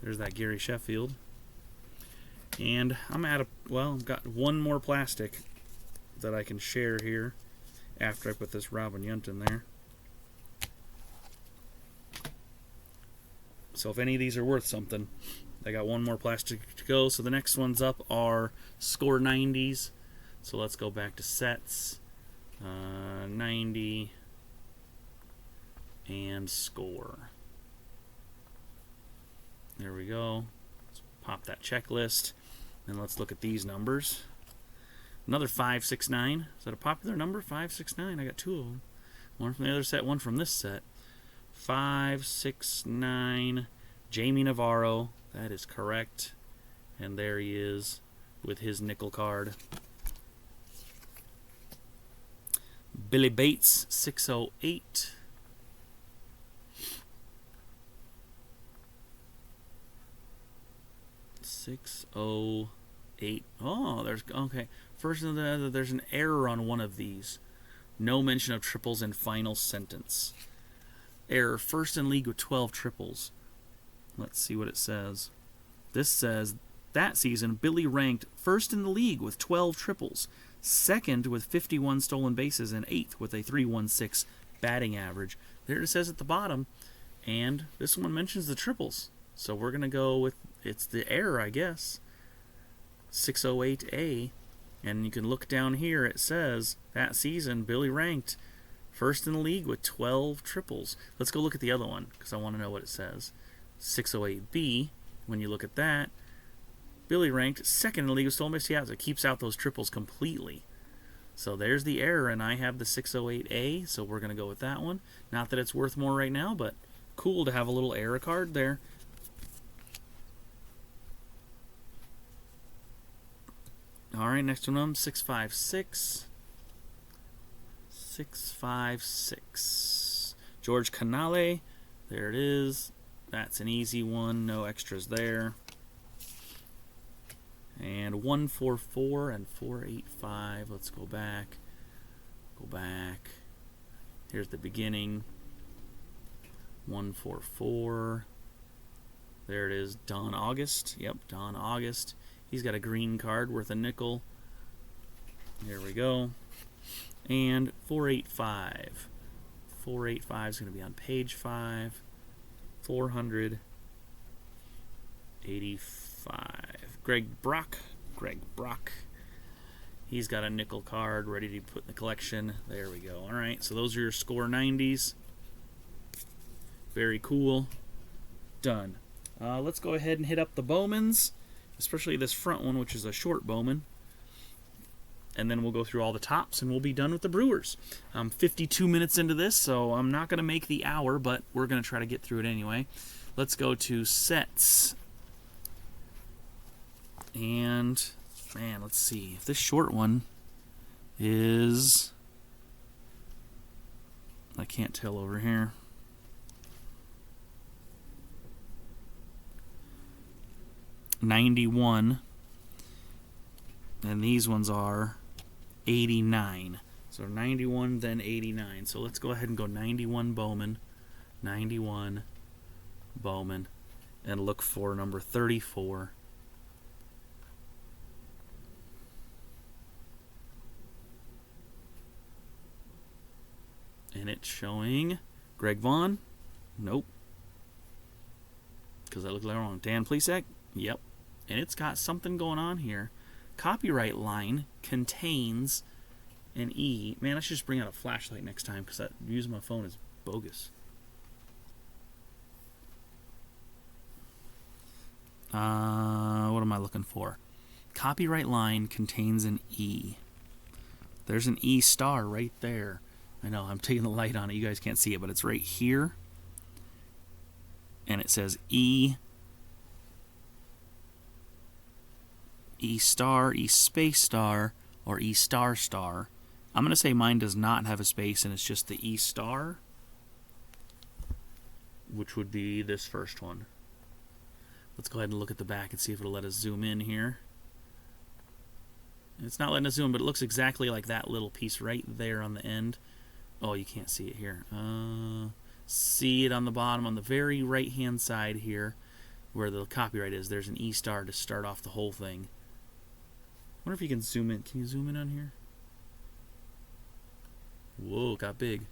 There's that Gary Sheffield. And I'm I've got one more plastic that I can share here after I put this Robin Yount in there. So if any of these are worth something, I got one more plastic to go. So the next ones up are Score 90s. So let's go back to sets. 90 and Score. There we go. Let's pop that checklist. And let's look at these numbers. Another 569. Is that a popular number? 569. I got 2 of them. One from the other set, one from this set. 569. Jamie Navarro. That is correct. And there he is with his nickel card. Billy Bates, 608. 608. Oh, there's okay. First, there's an error on one of these. No mention of triples in final sentence. Error. First in league with 12 triples. Let's see what it says. This says that season Billy ranked first in the league with 12 triples, second with 51 stolen bases, and eighth with a 3.16 batting average. There it says at the bottom, and this one mentions the triples. So we're going to go with, it's the error, I guess, 608A. And you can look down here, it says that season Billy ranked first in the league with 12 triples. Let's go look at the other one because I want to know what it says. 608B, when you look at that, Billy ranked second in the league with stolen bases. Yeah, so it keeps out those triples completely. So there's the error, and I have the 608A, so we're going to go with that one. Not that it's worth more right now, but cool to have a little error card there. All right, next one, 656. 656. George Canale. There it is. That's an easy one. No extras there. And 144 and 485. Let's go back. Go back. Here's the beginning. 144. There it is. Don August. Yep, Don August. He's got a green card worth a nickel. Here we go. And 485. 485 is going to be on page 5. 485. Greg Brock. Greg Brock. He's got a nickel card ready to put in the collection. There we go. All right, so those are your score 90s. Very cool. Done. Let's go ahead and hit up the Bowmans, especially this front one, which is a short Bowman. And then we'll go through all the tops, and we'll be done with the Brewers. I'm 52 minutes into this, so I'm not going to make the hour, but we're going to try to get through it anyway. Let's go to sets. And, man, let's see. If this short one is... I can't tell over here. $91. And these ones are $89. So 91, then 89. So let's go ahead and go 91 Bowman. 91 Bowman. And look for number 34. And it's showing Greg Vaughn. Nope. Because I looked wrong. Dan Plesac. Yep. And it's got something going on here. Copyright line contains an E. Man, I should just bring out a flashlight next time because using my phone is bogus. What am I looking for? Copyright line contains an E. There's an E star right there. I know, I'm taking the light on it. You guys can't see it, but it's right here. And it says E. E star, E space star, or E star star. I'm going to say mine does not have a space and it's just the E star, which would be this first one. Let's go ahead and look at the back and see if it'll let us zoom in here. It's not letting us zoom, but it looks exactly like that little piece right there on the end. Oh, you can't see it here. See it on the bottom, on the very right-hand side here, where the copyright is. There's an E star to start off the whole thing. I wonder if you can zoom in. Can you zoom in on here? Whoa, it got big.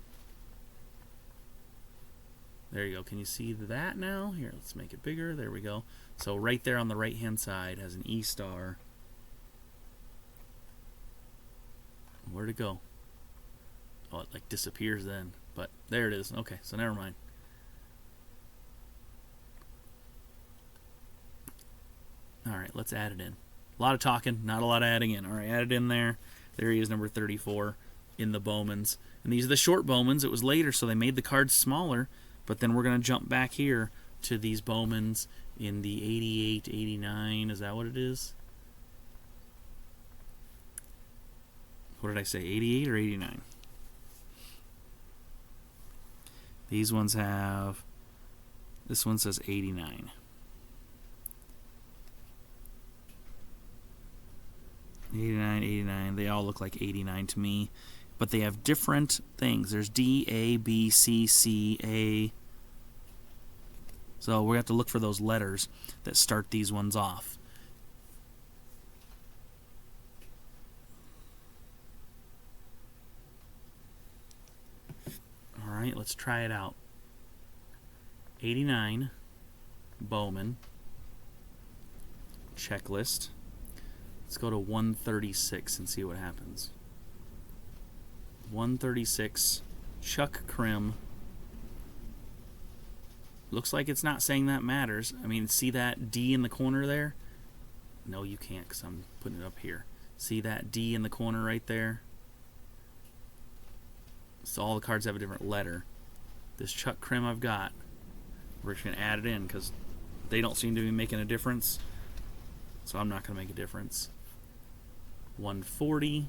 There you go. Can you see that now? Here, let's make it bigger. There we go. So right there on the right-hand side has an E star. Where'd it go? Oh, it like disappears then. But there it is. Okay, so never mind. All right, let's add it in. A lot of talking, not a lot of adding in. All right, add it in there. There he is, number 34 in the Bowmans. And these are the short Bowmans. It was later, so they made the cards smaller. But then we're going to jump back here to these Bowmans in the 88, 89. Is that what it is? What did I say, 88 or 89? These ones have... This one says 89. 89, 89. They all look like 89 to me. But they have different things. There's D, A, B, C, C, A. So we have to look for those letters that start these ones off. All right, let's try it out. 89, Bowman. Checklist. Let's go to 136 and see what happens. 136, Chuck Krim. Looks like it's not saying that matters. I mean, see that D in the corner there? No, you can't because I'm putting it up here. See that D in the corner right there? So all the cards have a different letter. This Chuck Krim I've got, we're just going to add it in because they don't seem to be making a difference. So I'm not going to make a difference. 140.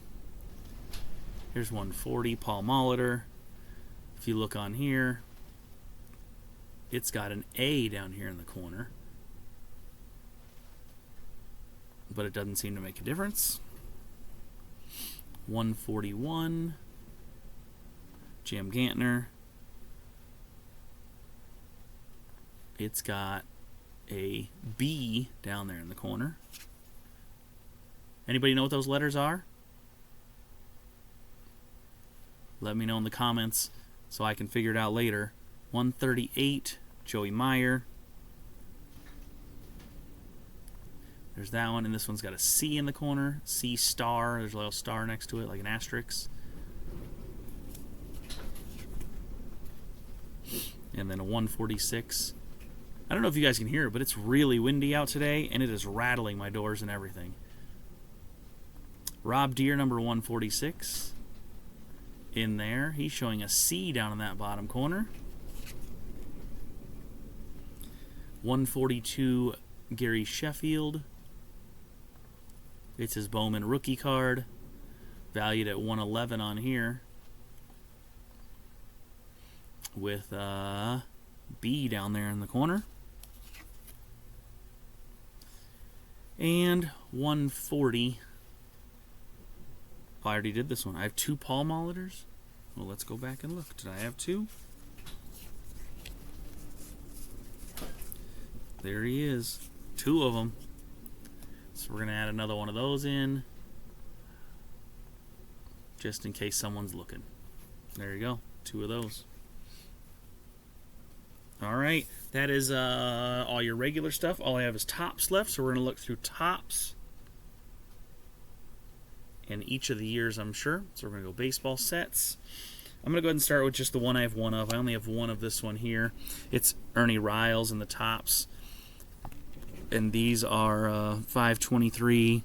Here's 140, Paul Molitor. If you look on here, it's got an A down here in the corner. But it doesn't seem to make a difference. 141, Jim Gantner. It's got a B down there in the corner. Anybody know what those letters are? Let me know in the comments so I can figure it out later. 138, Joey Meyer. There's that one, and this one's got a C in the corner. C star. There's a little star next to it, like an asterisk. And then a 146. I don't know if you guys can hear it, but it's really windy out today, and it is rattling my doors and everything. Rob Deere, number 146. In there, he's showing a C down in that bottom corner. 142, Gary Sheffield. It's his Bowman rookie card, valued at 111 on here, with a B down there in the corner. And 140. I already did this one. I have 2 Paul Molitors. Well, let's go back and look. Did I have 2? There he is. 2 of them. So we're going to add another one of those in, just in case someone's looking. There you go. 2 of those. All right. That is all your regular stuff. All I have is tops left, so we're going to look through tops in each of the years, I'm sure. So we're going to go baseball sets. I'm going to go ahead and start with just the one I have one of. I only have one of this one here. It's Ernie Riles in the tops. And these are 523,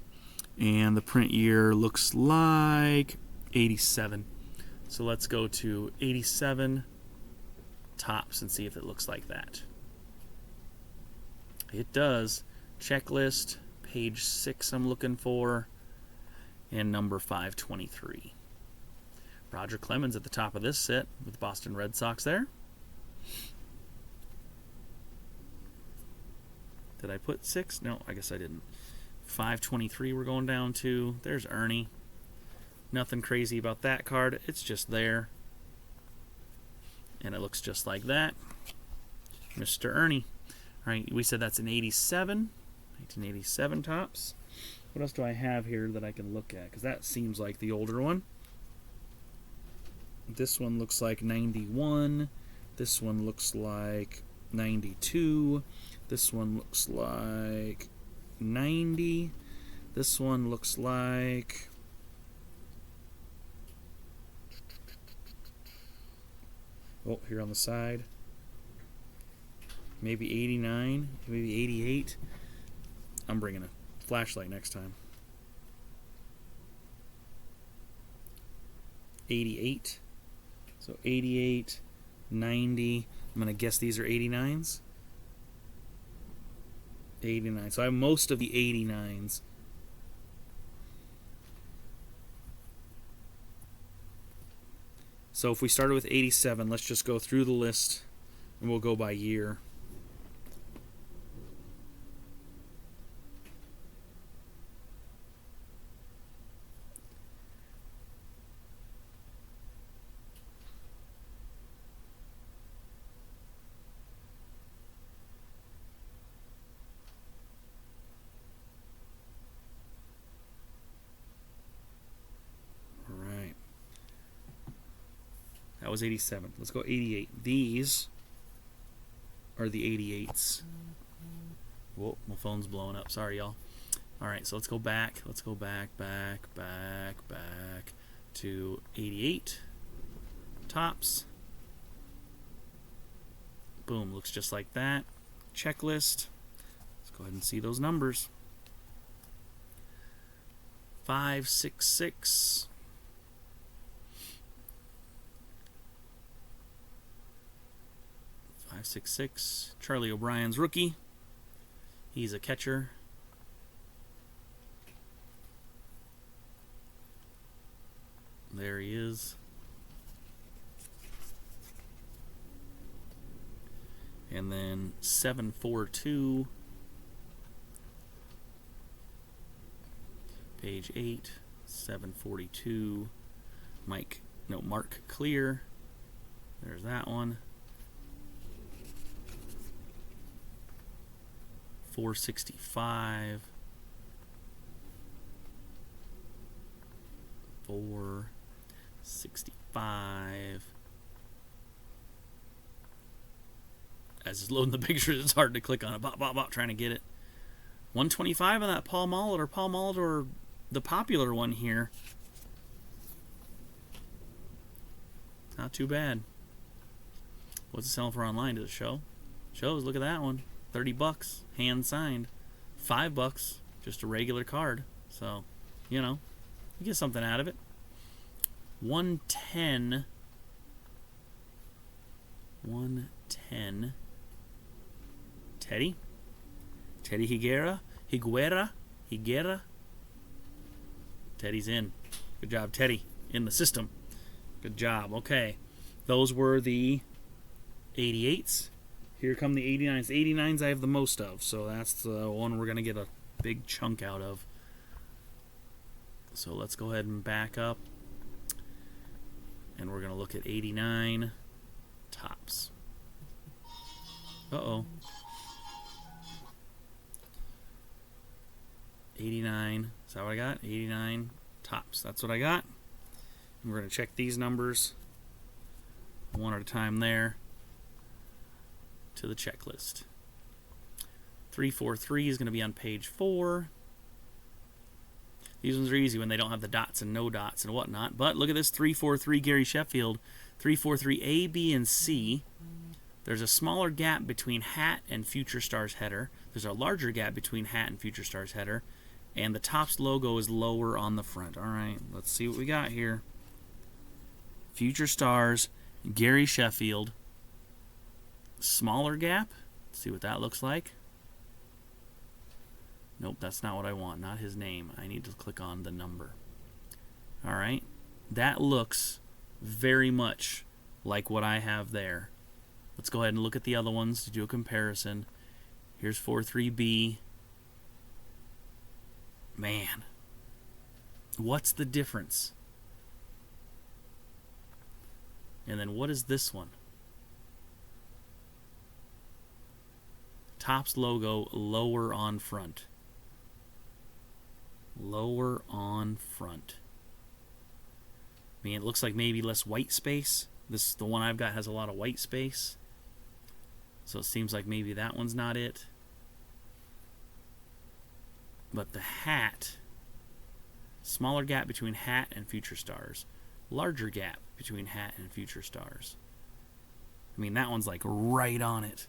and the print year looks like 87. So let's go to 87 tops and see if it looks like that. It does. Checklist, page 6 I'm looking for, and number 523. Roger Clemens at the top of this set with the Boston Red Sox there. Did I put 6? No, I guess I didn't. 523 we're going down to. There's Ernie. Nothing crazy about that card. It's just there. And it looks just like that. Mr. Ernie. All right, we said that's an 87. 1987 tops. What else do I have here that I can look at? Because that seems like the older one. This one looks like 91. This one looks like 92. This one looks like 90. This one looks like... oh, here on the side. Maybe 89, maybe 88. I'm bringing a flashlight next time. 88. So 88, 90. I'm going to guess these are 89s. 89. So I have most of the 89s. So if we started with 87, let's just go through the list and we'll go by year. That was 87. Let's go 88. These are the 88s. Whoa, my phone's blowing up. Sorry, y'all. All right, so let's go back. Let's go back to 88. Tops. Boom, looks just like that. Checklist. Let's go ahead and see those numbers. 566. 566. Charlie O'Brien's rookie. He's a catcher. There he is. And then 742. Page 8. 742. Mark Clear. There's that one. 465. 465. As it's loading the pictures, it's hard to click on it. Bop, trying to get it. 125 on that Paul Molitor or the popular one here. Not too bad. What's it selling for online? Does it show? Shows. Look at that one. $30, hand signed. $5, just a regular card. So, you know, you get something out of it. 110. 110. Teddy Higuera. Teddy's in. Good job, Teddy. In the system. Good job. Okay. Those were the 88s. Here come the 89s. 89s I have the most of, so that's the one we're going to get a big chunk out of. So let's go ahead and back up. And we're going to look at 89 tops. Uh-oh. 89. Is that what I got? 89 tops. That's what I got. And we're going to check these numbers one at a time there to the checklist. 343 is going to be on page 4. These ones are easy when they don't have the dots and no dots and whatnot. But look at this 343 Gary Sheffield. 343 A, B, and C. There's a smaller gap between hat and Future Stars header. There's a larger gap between hat and Future Stars header. And the Topps logo is lower on the front. All right, let's see what we got here. Future Stars, Gary Sheffield. Smaller gap. Let's see what that looks like. Nope, that's not what I want. Not his name. I need to click on the number. All right, that looks very much like what I have there. Let's go ahead and look at the other ones to do a comparison. Here's 43B. Man, what's the difference? And then what is this one? Topps logo lower on front. Lower on front. I mean, it looks like maybe less white space. The one I've got has a lot of white space. So it seems like maybe that one's not it. But the hat, smaller gap between hat and Future Stars. Larger gap between hat and Future Stars. I mean, that one's like right on it.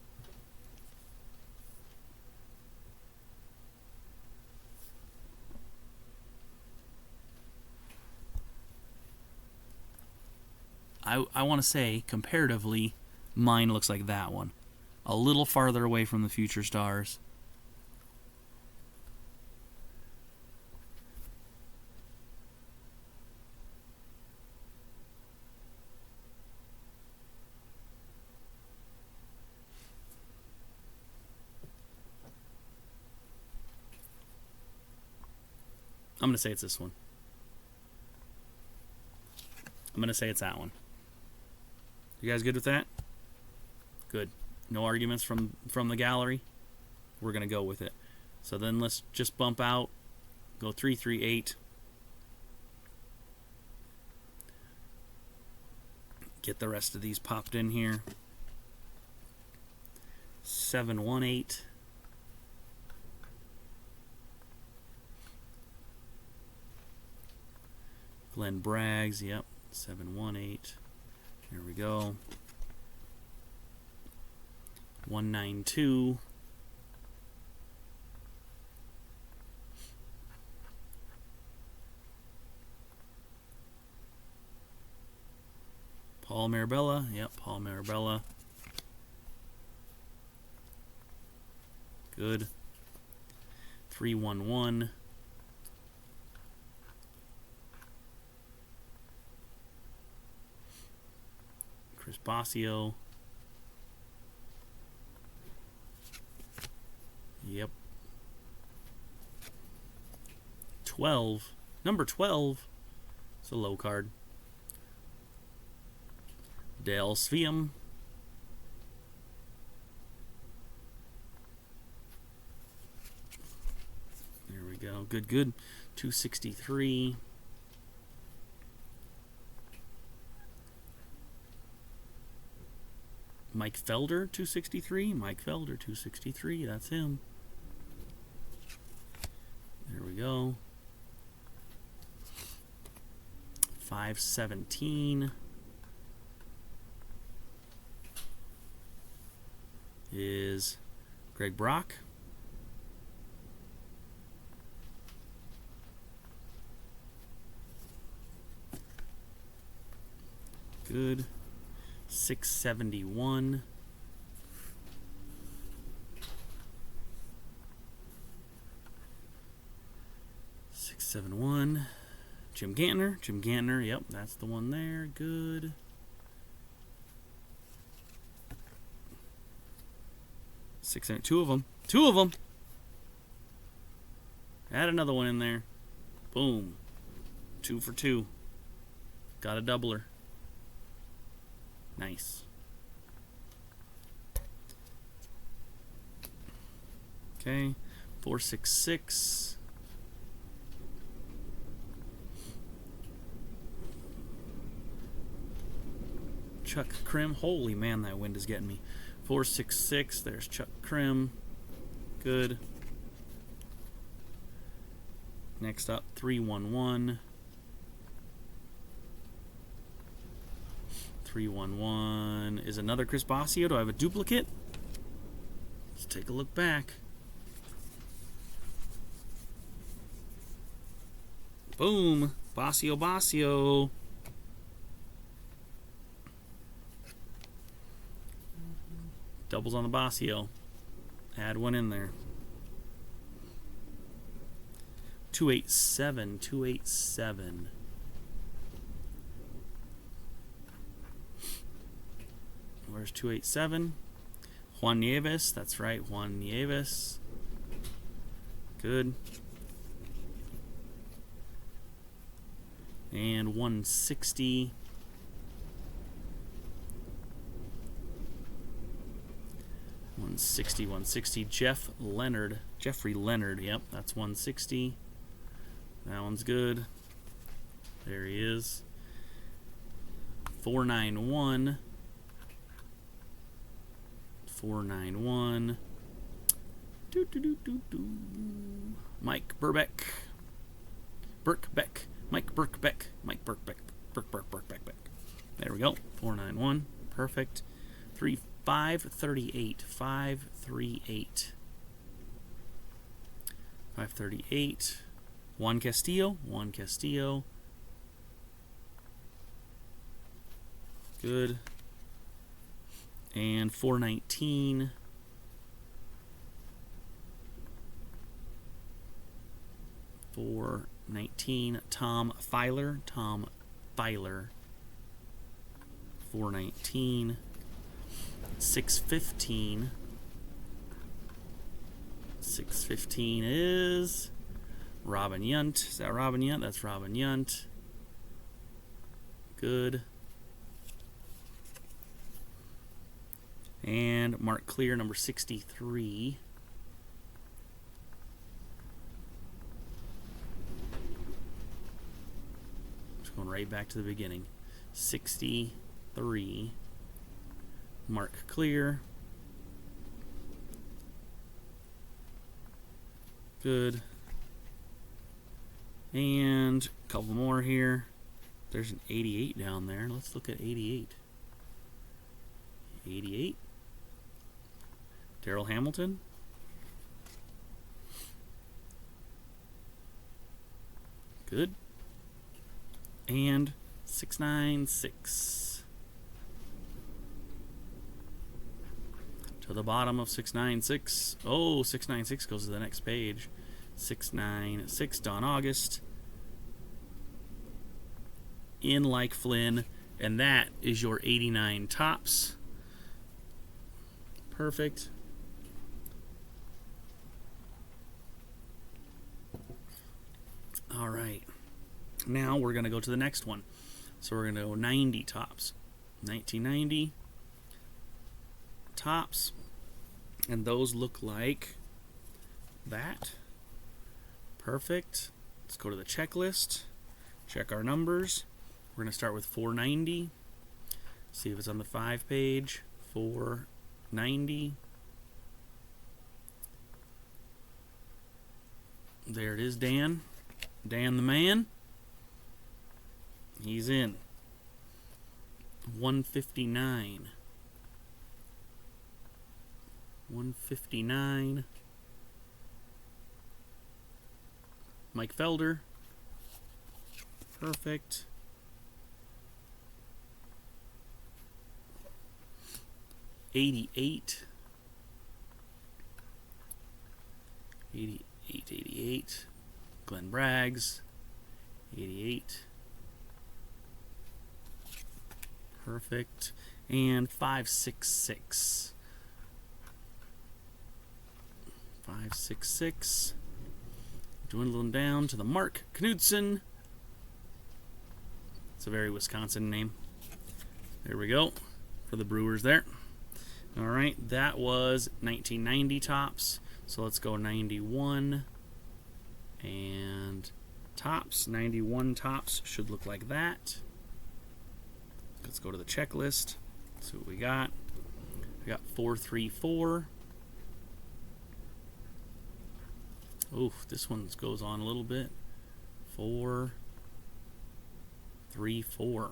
I want to say, comparatively, mine looks like that one. A little farther away from the Future Stars. I'm going to say it's this one. I'm going to say it's that one. You guys good with that? Good. No arguments from the gallery? We're going to go with it. So then let's just bump out. Go 338. Get the rest of these popped in here. 718. Glenn Braggs, yep, 718. Here we go. 192. Paul Marabella, yep, Paul Marabella. Good. 311. Chris Bosio. Yep. 12. Number 12. It's a low card. Dale Sveum. There we go. Good, good. 263. Mike Felder, 263. Mike Felder, 263. That's him. There we go. 517 is Greg Brock. Good. 671. Jim Gantner. Jim Gantner, yep, that's the one there. Good. Two of them. Two of them. Add another one in there. Boom. 2 for 2. Got a doubler. Nice. Okay. 466. Chuck Krim. Holy man, that wind is getting me. 466. There's Chuck Krim. Good. Next up, 311. 311 is another Chris Bosio. Do I have a duplicate? Let's take a look back. Boom. Bosio, Bosio. Doubles on the Bosio. Add one in there. 287. 287. Where's 287? Juan Nieves. That's right, Juan Nieves. Good. And 160. 160. Jeff Leonard. Jeffrey Leonard. Yep, that's 160. That one's good. There he is. 491. 491. Mike Burbeck. Mike Burkbeck. There we go. 491. Perfect. 538. 538. 538. Juan Castillo. Juan Castillo. Good. And 419. 419. Tom Filer. Tom Filer. 419. 615. 615 is Robin Yount. Is that Robin Yount? That's Robin Yount. Good. And Mark Clear, number 63. Just going right back to the beginning. 63. 3. Mark clear. Good. And a couple more here. There's an 88 down there. Let's look at 88. 88. Darryl Hamilton. Good. And 696. To the bottom of 696. Oh, 696 goes to the next page. 696, Don August. In like Flynn. And that is your 89 tops. Perfect. All right. Now we're going to go to the next one. So we're going to go 90 tops. 1990 tops. And those look like that. Perfect. Let's go to the checklist. Check our numbers. We're going to start with 490. See if it's on the 5 page. 490. There it is, Dan. Dan the man. He's in. 159. 159. Mike Felder. Perfect. 88. 88. Glenn Braggs. 88. Perfect. And 566. 566. Dwindling down to the Mark Knudsen. It's a very Wisconsin name. There we go. For the Brewers there. Alright, that was 1990 tops. So let's go 91. And tops. 91 tops should look like that. Let's go to the checklist. See what we got. We got 434. Oof, this one goes on a little bit. 434. A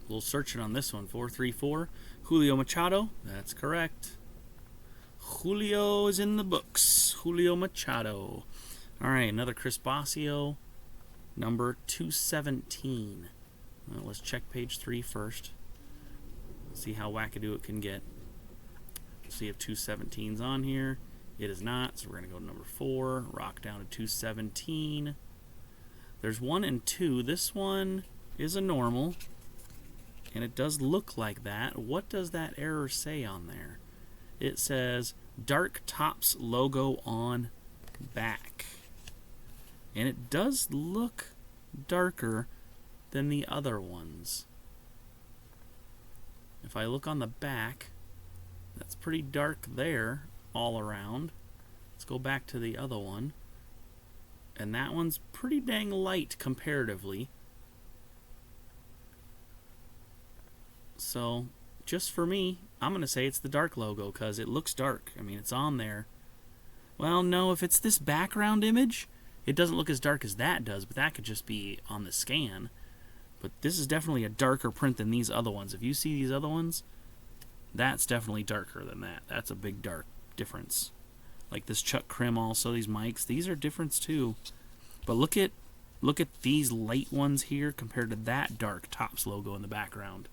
little searching on this one. 434. Julio Machado. That's correct. Julio is in the books. Julio Machado. All right, another Chris Bosio. Number 217. Well, let's check page 3 first. See how wackadoo it can get. See if 217's on here. It is not, so we're going to go to number 4. Rock down to 217. There's 1 and 2. This one is a normal. And it does look like that. What does that error say on there? It says Dark Tops logo on back. And it does look darker than the other ones. If I look on the back, that's pretty dark there all around. Let's go back to the other one. And that one's pretty dang light comparatively. So, just for me, I'm going to say it's the dark logo because it looks dark. I mean, it's on there. Well, no, if it's this background image, it doesn't look as dark as that does, but that could just be on the scan. But this is definitely a darker print than these other ones. If you see these other ones, that's definitely darker than that. That's a big dark difference. Like this Chuck Krim also, these mics, these are different too. But look at these light ones here compared to that dark Tops logo in the background.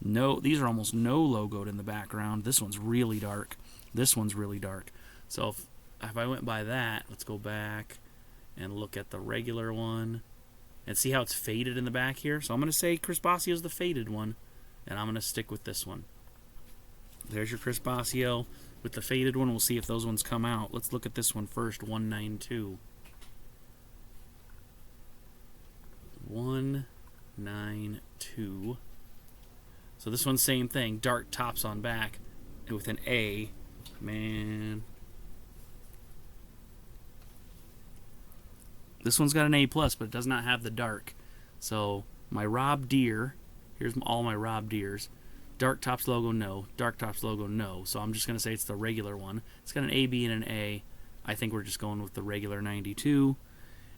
No, these are almost no logoed in the background. This one's really dark. This one's really dark. So if I went by that, let's go back and look at the regular one and see how it's faded in the back here. So I'm going to say Chris Bosio's the faded one, and I'm going to stick with this one. There's your Chris Bosio with the faded one. We'll see if those ones come out. Let's look at this one first, 192. 192. So this one's same thing, dark Tops on back with an A. Man. This one's got an A+, but it does not have the dark. So my Rob Deere, Here's all my Rob Deers. Dark Tops logo, no. Dark Tops logo, no. So I'm just going to say it's the regular one. It's got an A, B, and an A. I think we're just going with the regular 92.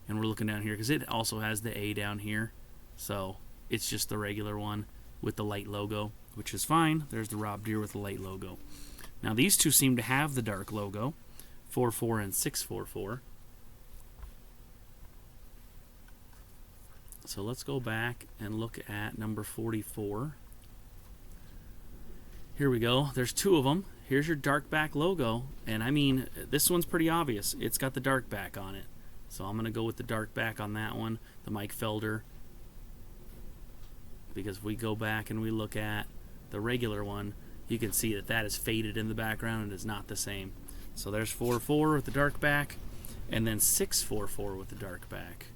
And we're looking down here because it also has the A down here. So it's just the regular one with the light logo, which is fine. There's the Rob Deer with the light logo. Now these two seem to have the dark logo, 44 and 644. So let's go back and look at number 44. Here we go. There's two of them. Here's your dark back logo. And I mean, this one's pretty obvious. It's got the dark back on it. So I'm going to go with the dark back on that one, the Mike Felder. Because if we go back and we look at the regular one, you can see that that is faded in the background and is not the same. So there's 44 with the dark back, and then 644 with the dark back.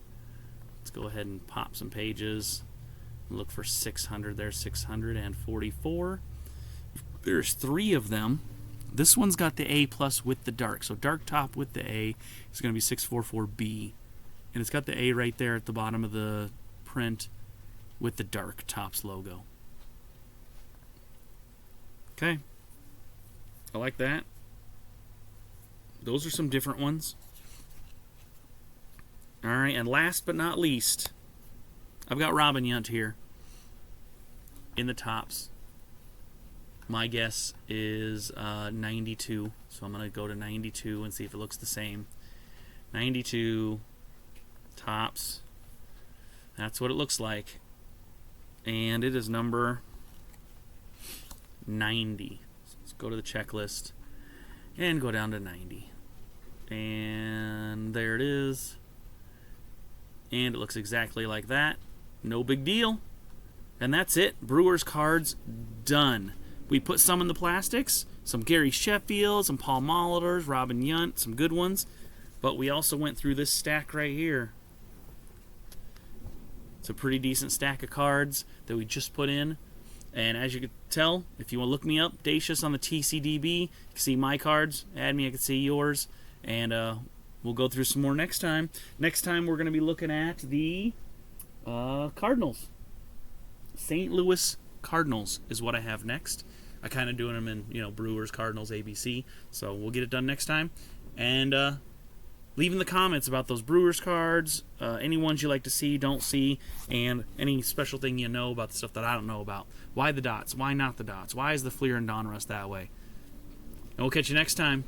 Let's go ahead and pop some pages. Look for 600. There's 644. There's three of them. This one's got the A plus with the dark. So dark top with the A is going to be 644B. And it's got the A right there at the bottom of the print with the dark tops logo. Okay. I like that. Those are some different ones. Alright, and last but not least, I've got Robin Yount here in the tops. My guess is 92, so I'm going to go to 92 and see if it looks the same. 92 tops. That's what it looks like. And it is number 90. So let's go to the checklist and go down to 90. And there it is. And it looks exactly like that. No big deal. And that's it. Brewers cards done. We put some in the plastics, some Gary Sheffield, some Paul Molitor's, Robin Yount, some good ones. But we also went through this stack right here. It's a pretty decent stack of cards that we just put in. And as you can tell, if you want to look me up, Dacius on the TCDB, you can see my cards. Add me, I can see yours. And we'll go through some more next time. Next time we're going to be looking at the Cardinals. St. Louis Cardinals is what I have next. I kind of doing them in, Brewers, Cardinals, ABC. So we'll get it done next time. And leave in the comments about those Brewers cards, any ones you like to see, don't see, and any special thing you know about the stuff that I don't know about. Why the dots? Why not the dots? Why is the Fleer and Donruss that way? And we'll catch you next time.